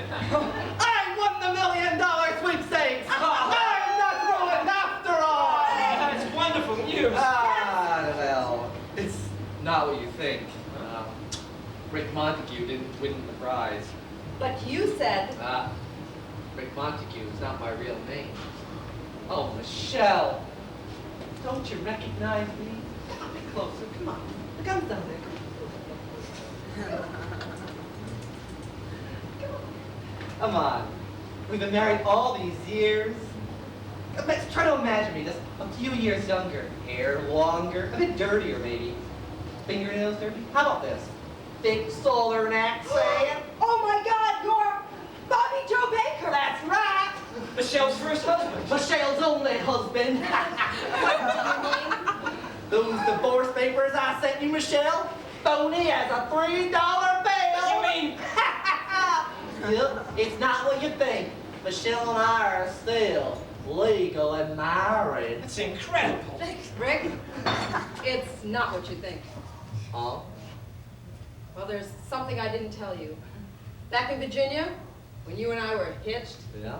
S3: won the $1 million sweepstakes. I'm not ruined after all.
S10: That's wonderful news.
S3: Well, it's not what you think. Rick Montague didn't win the prize.
S4: But you said...
S3: Rick Montague is not my real name. Oh, Michelle. Don't you recognize me? Come a bit closer. Come on. The gun's down there. Come on. We've been married all these years. Let's try to imagine me just a few years younger. Hair longer, a bit dirtier maybe. Fingernails dirty. How about this? Thick southern accent.
S4: Oh my God, you're Bobby Joe Baker!
S3: That's right.
S10: Michelle's first husband.
S3: Michelle's only husband.
S4: What
S3: Those divorce papers I sent you, Michelle, phony as a $3 bill.
S10: You mean?
S3: Yep, it's not what you think. Michelle and I are still legally married.
S10: That's incredible.
S4: Rick, it's not what you think.
S3: Huh?
S4: Well, there's something I didn't tell you. Back in Virginia, when you and I were hitched,
S3: Yeah?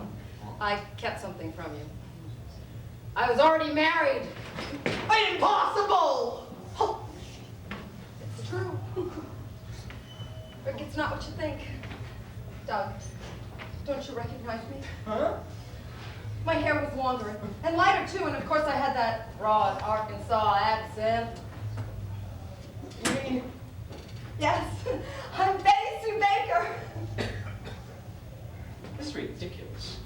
S4: I kept something from you. I was already married.
S3: Impossible!
S4: It's true. Rick, it's not what you think. Doug, don't you recognize me?
S3: Huh?
S4: My hair was longer and lighter too, and of course I had that broad Arkansas accent.
S3: You mean,
S4: Yes, I'm Betty Sue Baker.
S10: This is ridiculous.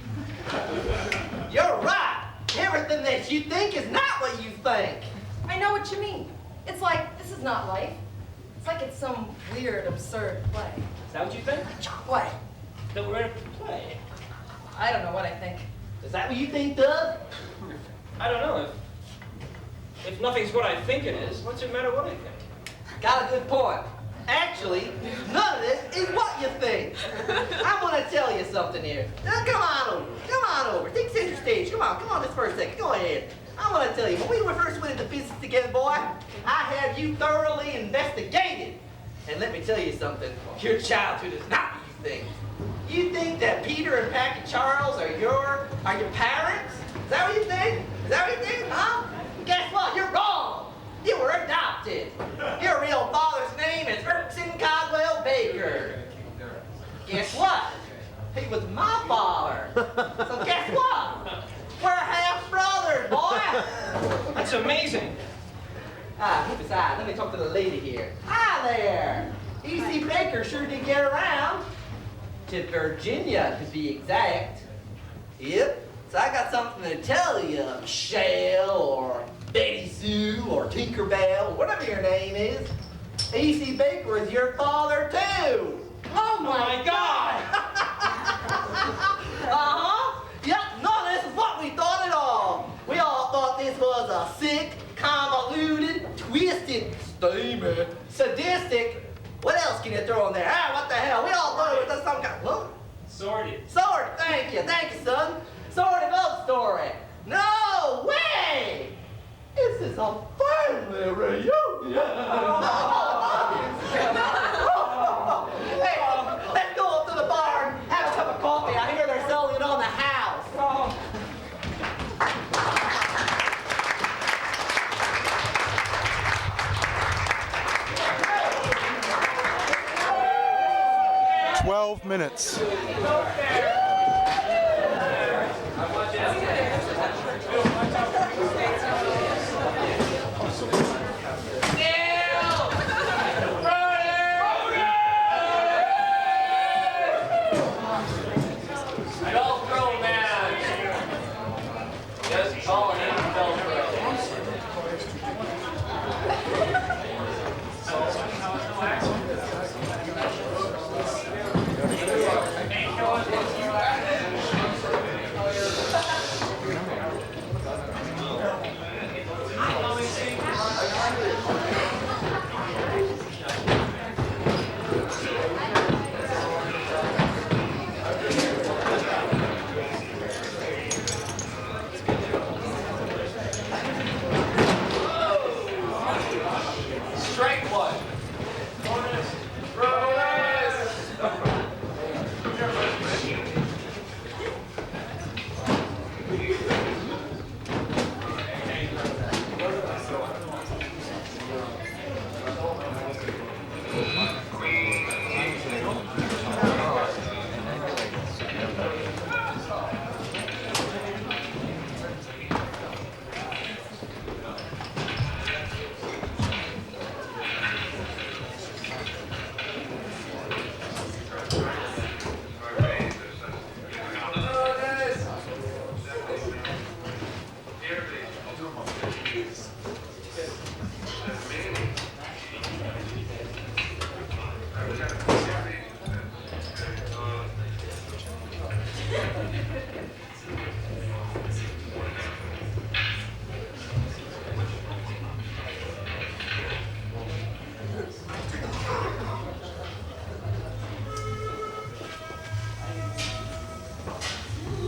S3: you're right. Everything that you think is not what you think.
S4: I know what you mean. It's like, this is not life. It's like it's some weird, absurd play.
S10: Is that what you think?
S4: What?
S10: That we're in a play.
S4: I don't know what I think.
S3: Is that what you think, Doug?
S10: I don't know. If nothing's what I think it is, what's it matter what I think?
S3: Got a good point. Actually, none of this is what you think. I want to tell you something here. Now, come on over. Come on over. Take center stage. Come on this for a second. Go ahead. I want to tell you, when we first went into business together, boy, I had you thoroughly investigated. And let me tell you something. Your childhood is not what you think. You think that Peter and Packy Charles are your parents? Is that what you think? Is that what you think, huh? Guess what? You're wrong. You were adopted. Your real father's name is Erskine Caldwell Baker. Guess what? He was my father. So guess what? We're half brothers, boy.
S10: That's amazing.
S3: Besides, let me talk to the lady here. Hi there. E.C. Baker sure did get around. To Virginia, to be exact. Yep. So I got something to tell you, Michelle, or Betty Sue, or Tinkerbell, whatever your name is. E.C. Baker is your father, too.
S4: Oh my God!
S3: Uh-huh. Yep, none of this is what we thought at all. We all thought this was a sick, convoluted, twisted, steamy, sadistic. What else can you throw in there? Ah, what the hell? We all thought it was some kind of, what?
S10: Sordid.
S3: Sordid, thank you, son. Sordid love story. No way! This is a family reunion. Hey, let's go up to the bar and have a cup of coffee. I hear they're selling it on the house.
S1: 12 minutes.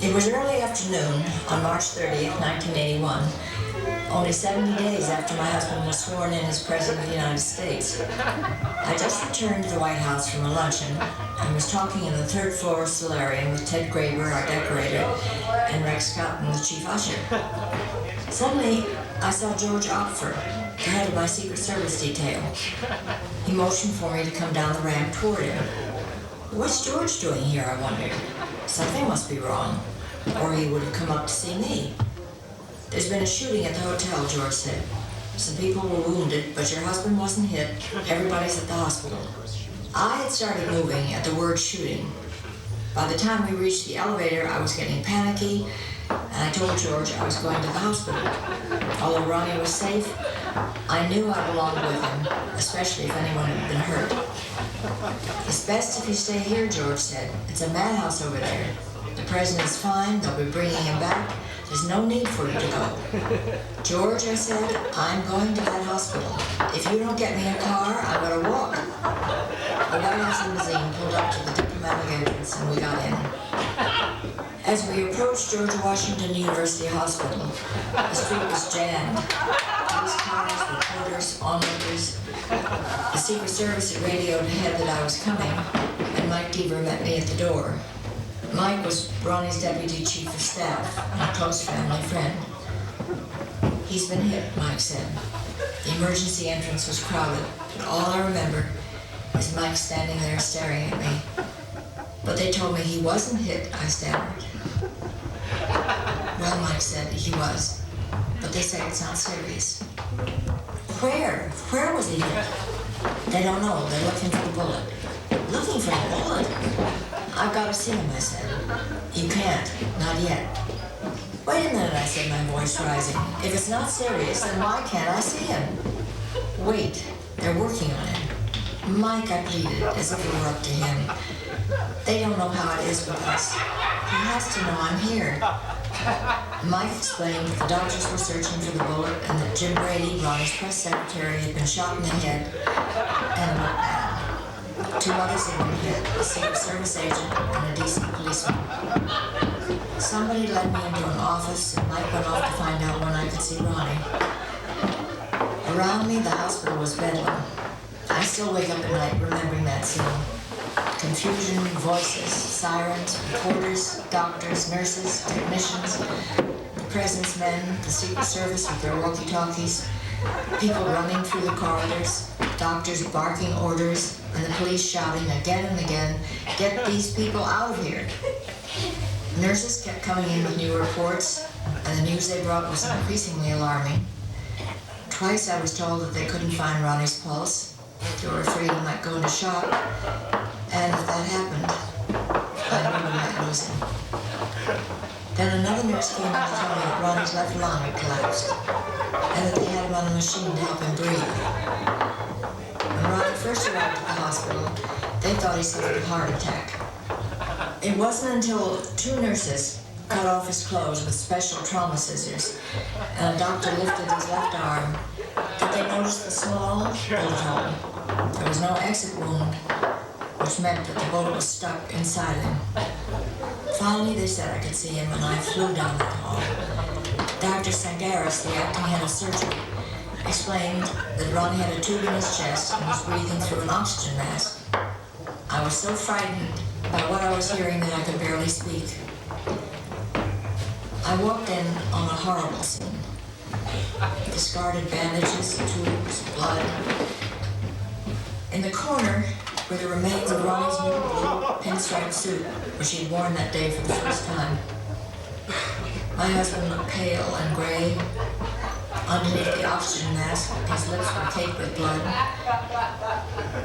S11: It was early afternoon on March 30th, 1981, only 70 days after my husband was sworn in as President of the United States. I just returned to the White House from a luncheon and was talking in the third floor solarium with Ted Graber, our decorator, and Rex Scouten, the chief usher. Suddenly, I saw George Opfer, the head of my Secret Service detail. He motioned for me to come down the ramp toward him. What's George doing here, I wondered? Something must be wrong, or he would have come up to see me. There's been a shooting at the hotel, George said. Some people were wounded, but your husband wasn't hit. Everybody's at the hospital. I had started moving at the word shooting. By the time we reached the elevator, I was getting panicky, and I told George I was going to the hospital. Although Ronnie was safe, I knew I belonged with him, especially if anyone had been hurt. It's best if you stay here, George said. It's a madhouse over there. The president's fine, they'll be bringing him back. There's no need for you to go. George, I said, I'm going to that hospital. If you don't get me a car, I'm going to walk. The White House limousine pulled up to the diplomatic entrance and we got in. As we approached George Washington University Hospital, the street was jammed. Police cars, reporters, onlookers. The Secret Service had radioed ahead that I was coming, and Mike Deaver met me at the door. Mike was Ronnie's deputy chief of staff and a close family friend. He's been hit, Mike said. The emergency entrance was crowded, but all I remember is Mike standing there staring at me. But they told me he wasn't hit, I stammered. Well, Mike said he was, but they say it's not serious. Where? Where was he hit? They don't know. They're looking for the bullet. Looking for the bullet? I've got to see him, I said. You can't. Not yet. Wait a minute, I said, my voice rising. If it's not serious, then why can't I see him? Wait. They're working on it. Mike, I pleaded, as if it were up to him. They don't know how it is with us. He has to know I'm here. Mike explained that the doctors were searching for the bullet and that Jim Brady, Ronnie's press secretary, had been shot in the head and looked bad. 2 others had been hit, a Secret Service agent and a decent policeman. Somebody led me into an office and Mike went off to find out when I could see Ronnie. Around me, the hospital was bedlam. I still wake up at night remembering that scene. Confusion, voices, sirens, reporters, doctors, nurses, technicians, the president's men, the Secret Service with their walkie-talkies, people running through the corridors, doctors barking orders, and the police shouting again and again, "Get these people out of here!" Nurses kept coming in with new reports, and the news they brought was increasingly alarming. Twice I was told that they couldn't find Ronnie's pulse. They were afraid he might go into shock. And if that happened, I knew we might lose him. Then another nurse came in to tell me that Ronnie's left lung had collapsed, and that they had him on a machine to help him breathe. When Ronnie first arrived at the hospital, they thought he suffered a heart attack. It wasn't until two nurses cut off his clothes with special trauma scissors, and a doctor lifted his left arm that they noticed the small bullet hole. There was no exit wound, which meant that the bullet was stuck inside him. Finally, they said I could see him, and I flew down that hall. Dr. Sgoures, the acting head of surgery, explained that Ronnie had a tube in his chest and was breathing through an oxygen mask. I was so frightened by what I was hearing that I could barely speak. I walked in on a horrible scene. Discarded bandages, tubes, blood. In the corner were the remains of Ronnie's new blue pinstripe suit, which he'd worn that day for the first time. My husband looked pale and gray. Underneath the oxygen mask, his lips were caked with blood.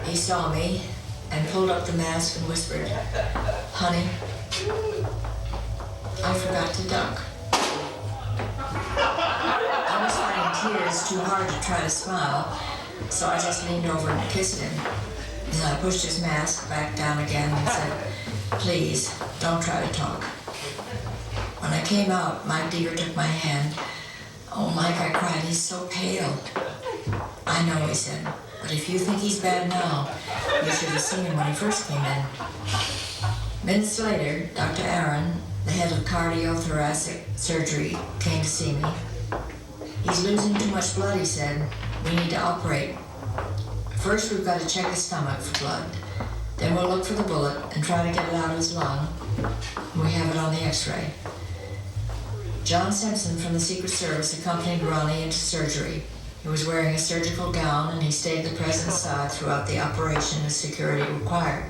S11: He saw me and pulled up the mask and whispered, "Honey, I forgot to duck." I was fighting tears too hard to try to smile, so I just leaned over and kissed him. Then I pushed his mask back down again and said, "Please, don't try to talk." When I came out, Mike Deaver took my hand. "Oh, Mike," I cried, "he's so pale." "I know," he said, "but if you think he's bad now, you should have seen him when he first came in." Minutes later, Dr. Aaron, the head of cardiothoracic surgery, came to see me. "He's losing too much blood," he said. "We need to operate. First, we've got to check his stomach for blood. Then we'll look for the bullet and try to get it out of his lung. We have it on the x-ray." John Simpson from the Secret Service accompanied Ronnie into surgery. He was wearing a surgical gown, and he stayed at the president's side throughout the operation as security required.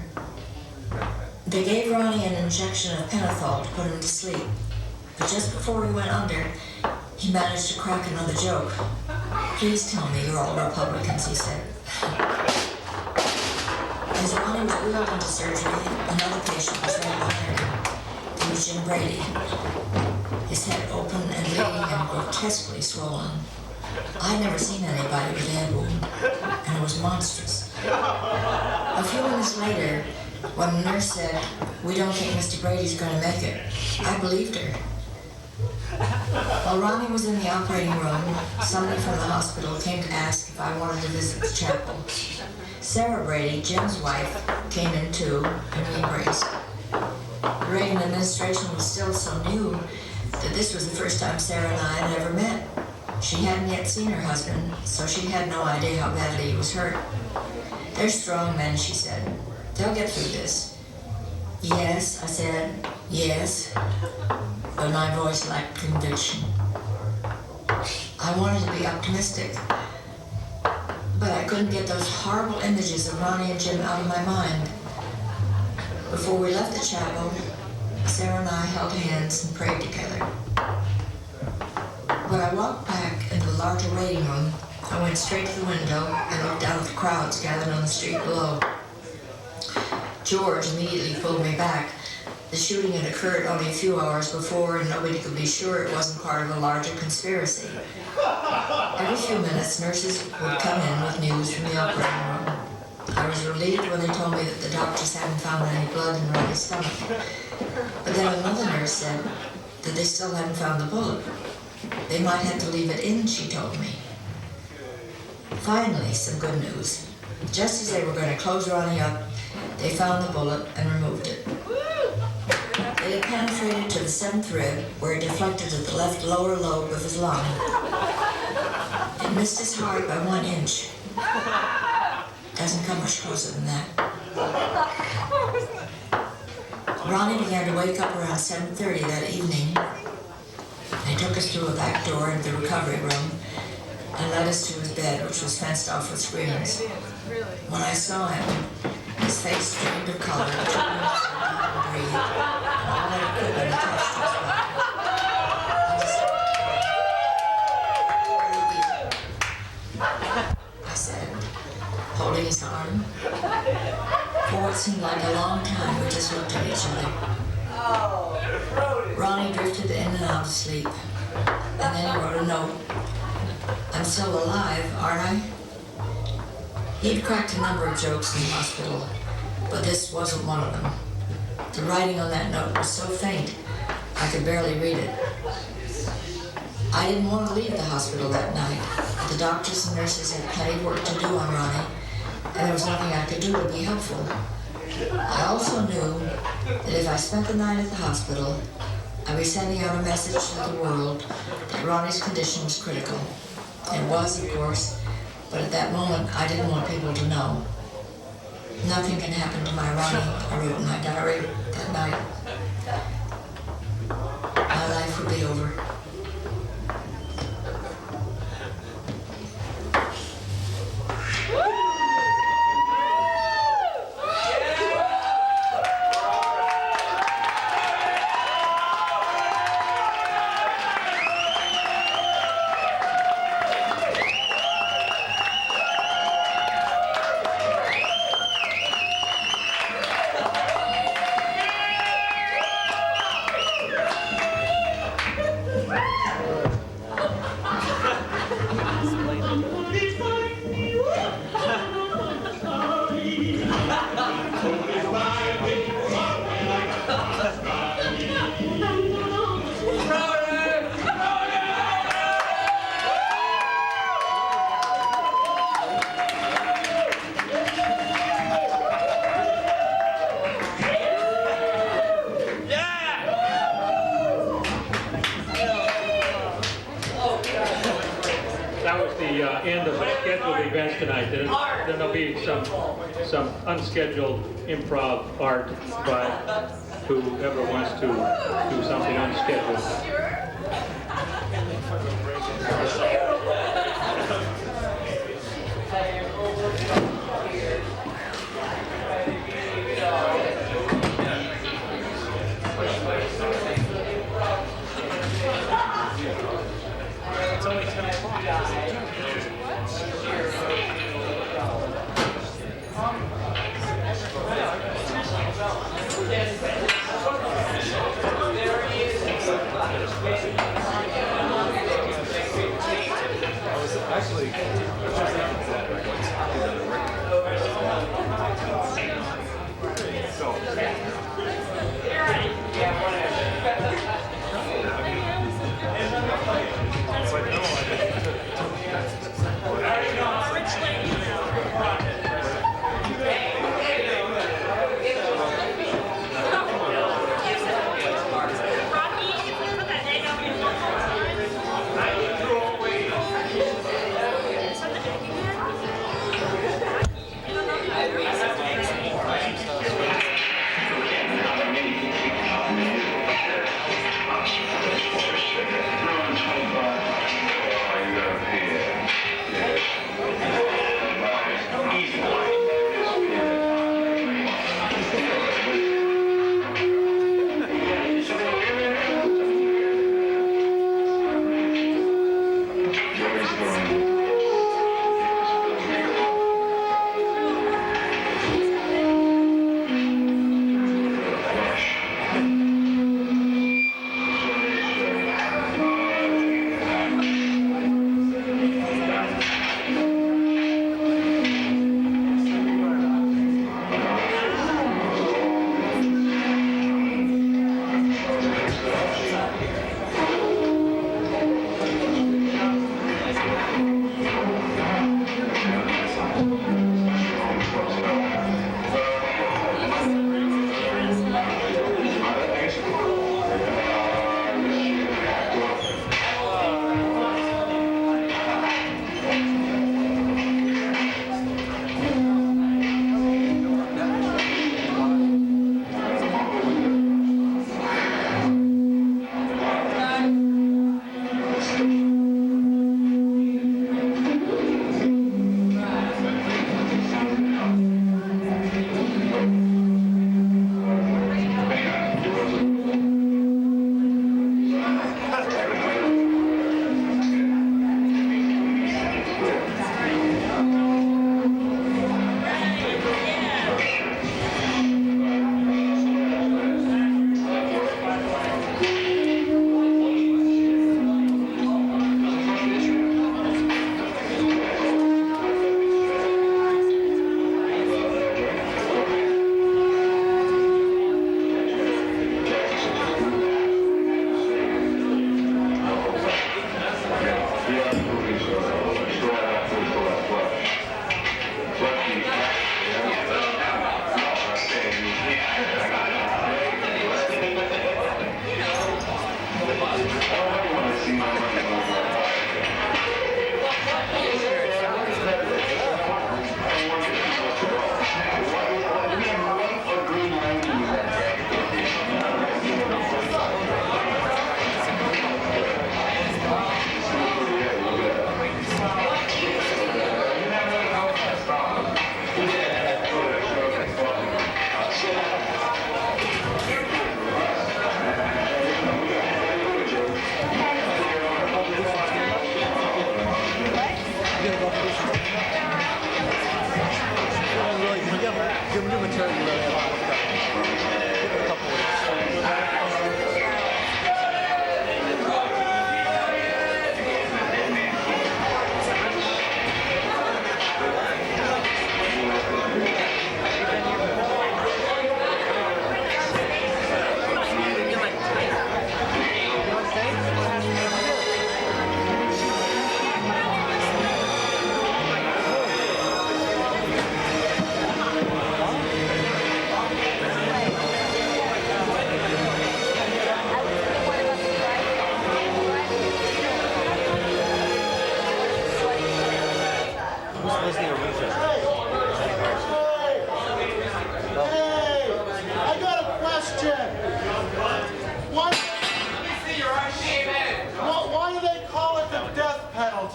S11: They gave Ronnie an injection of pentothal to put him to sleep. But just before he went under, he managed to crack another joke. "Please tell me you're all Republicans," he said. As Ronnie was wheeled into surgery, another patient was right behind him. It was Jim Brady. His head open and bleeding and grotesquely swollen. I'd never seen anybody with a head wound, and it was monstrous. A few minutes later, when the nurse said, "We don't think Mr. Brady's going to make it," I believed her. While Ronnie was in the operating room, somebody from the hospital came to ask if I wanted to visit the chapel. Sarah Brady, Jim's wife, came in too, and we embraced. The Reagan administration was still so new that this was the first time Sarah and I had ever met. She hadn't yet seen her husband, so she had no idea how badly he was hurt. "They're strong men," she said. "They'll get through this." "Yes," I said, "yes," but my voice lacked conviction. I wanted to be optimistic, but I couldn't get those horrible images of Ronnie and Jim out of my mind. Before we left the chapel, Sarah and I held hands and prayed together. When I walked back into the larger waiting room, I went straight to the window and looked out at the crowds gathered on the street below. George immediately pulled me back. The shooting had occurred only a few hours before, and nobody could be sure it wasn't part of a larger conspiracy. Every few minutes, nurses would come in with news from the operating room. I was relieved when they told me that the doctors hadn't found any blood in Ronnie's stomach. But then another nurse said that they still hadn't found the bullet. They might have to leave it in, she told me. Finally, some good news. Just as they were going to close Ronnie up, they found the bullet and removed it. It had penetrated to the 7th rib, where it deflected at the left lower lobe of his lung. It missed his heart by 1 inch. Doesn't come much closer than that. Ronnie began to wake up around 7:30 that evening. They took us through a back door into the recovery room and led us to his bed, which was fenced off with screens. When I saw him, his face streamed of color, and 2 inches of blood and breathe, and all that it could be attached to his body. I said, holding his arm. For what seemed like a long time, we just looked at each other.
S3: Oh, Frodus.
S11: Ronnie drifted in and out of sleep. And then he wrote a note. I'm still alive, aren't I? He'd cracked a number of jokes in the hospital, but this wasn't one of them. The writing on that note was so faint, I could barely read it. I didn't want to leave the hospital that night. The doctors and nurses had plenty of work to do on Ronnie, and there was nothing I could do to be helpful. I also knew that if I spent the night at the hospital, I'd be sending out a message to the world that Ronnie's condition was critical. It was, of course, but at that moment, I didn't want people to know. Nothing can happen to my Ronnie, I wrote in my diary that night. My life would be over.
S5: End of scheduled events tonight. Then there'll be some unscheduled improv art by whoever wants to do something unscheduled.
S10: It's only 10 o'clock.
S12: Actually,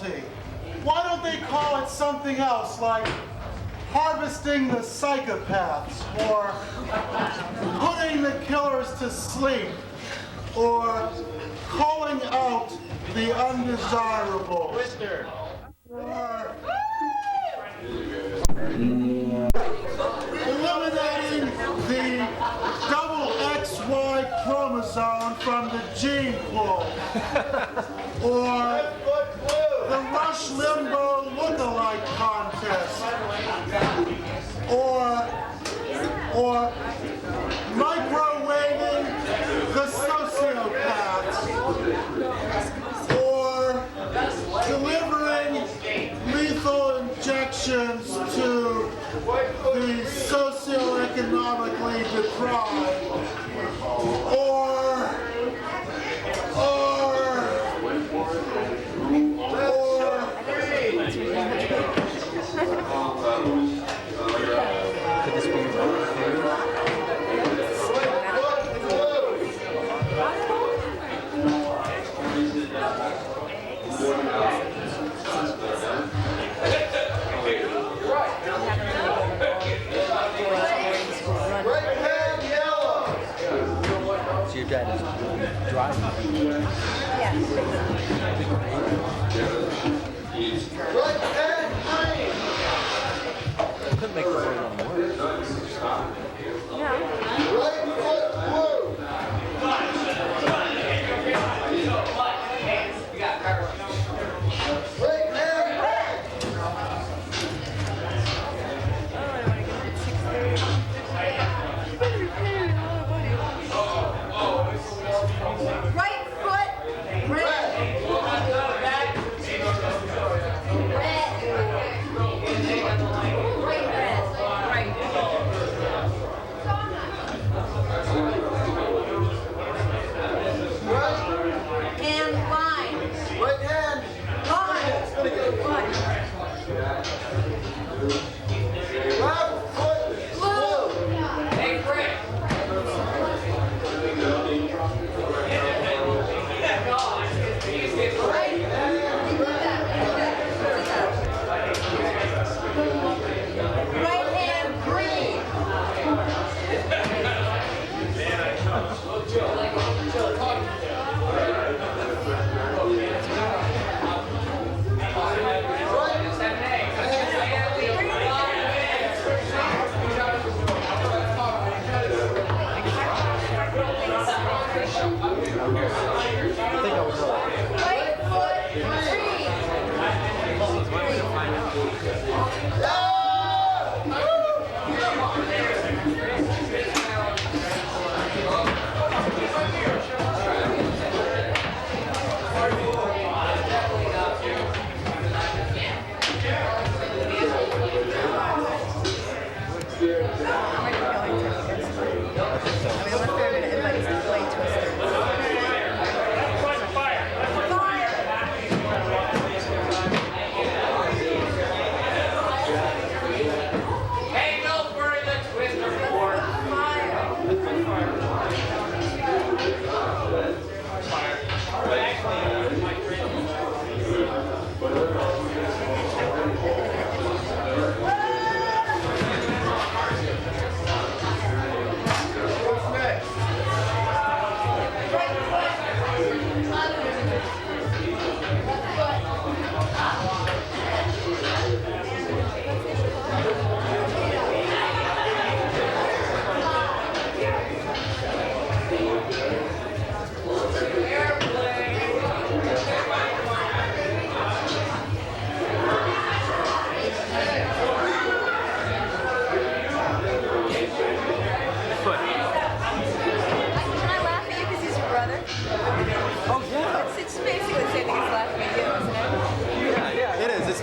S12: cruelty. Why don't they call it something else, like harvesting the psychopaths, or putting the killers to sleep, or calling out the undesirable, or eliminating the double XY chromosome from the gene pool, or the Rush Limbaugh look-alike contest, or microwaving the sociopaths, or delivering lethal injections to the socioeconomically deprived, or
S6: your dad is driving.
S12: Yeah.
S6: Couldn't make the word on the word.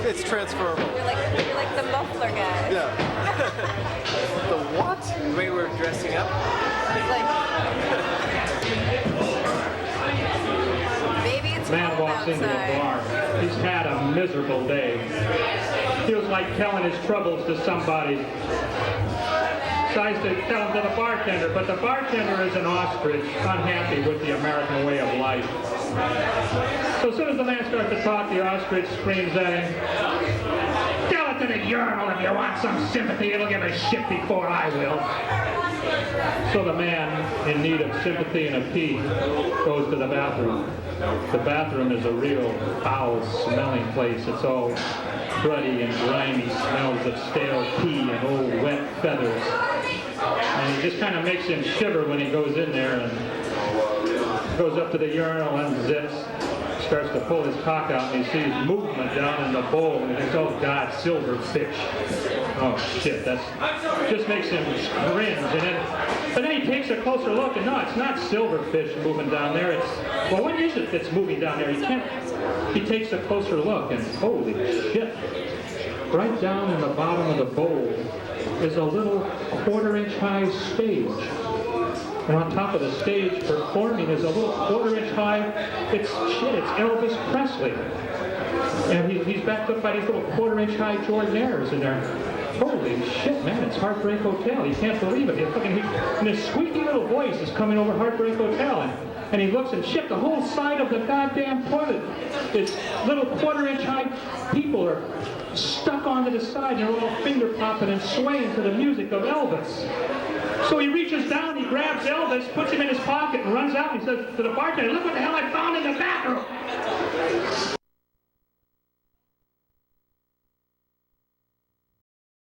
S6: It's transferable.
S13: You're like the muffler guy.
S6: Yeah. The what?
S8: The way we're dressing up.
S13: Maybe it's
S5: Man walks into a bar. He's had a miserable day. Feels like telling his troubles to somebody. Tries to tell them to the bartender, but the bartender is an ostrich, unhappy with the American way of life. So as soon as the man starts to talk, the ostrich screams at him, "Tell it to the urinal if you want some sympathy. It'll give a shit before I will." So the man, in need of sympathy and a pee, goes to the bathroom. The bathroom is a real foul-smelling place. It's all cruddy and grimy, smells of stale pee and old wet feathers. And it just kind of makes him shiver when he goes in there and goes up to the urinal, unzips, starts to pull his cock out, and he sees movement down in the bowl, and he thinks, "Oh God, silverfish." Oh shit, that just makes him cringe. But then he takes a closer look, and no, it's not silverfish moving down there. Well, what is it that's moving down there? He takes a closer look, and holy shit. Right down in the bottom of the bowl is a little quarter-inch high stage. And on top of the stage performing is a little quarter-inch high, it's Elvis Presley. And he's backed up by these little quarter-inch high Jordanaires in there. Holy shit, man, it's Heartbreak Hotel. You can't believe it. And this squeaky little voice is coming over Heartbreak Hotel. And he looks, and shit, the whole side of the goddamn toilet is little quarter-inch high people are stuck onto the side, and they're little finger popping and swaying to the music of Elvis. So he reaches down, he grabs Elvis, puts him in his pocket, and runs out, and he says to the bartender, "Look what the hell I found in the bathroom!"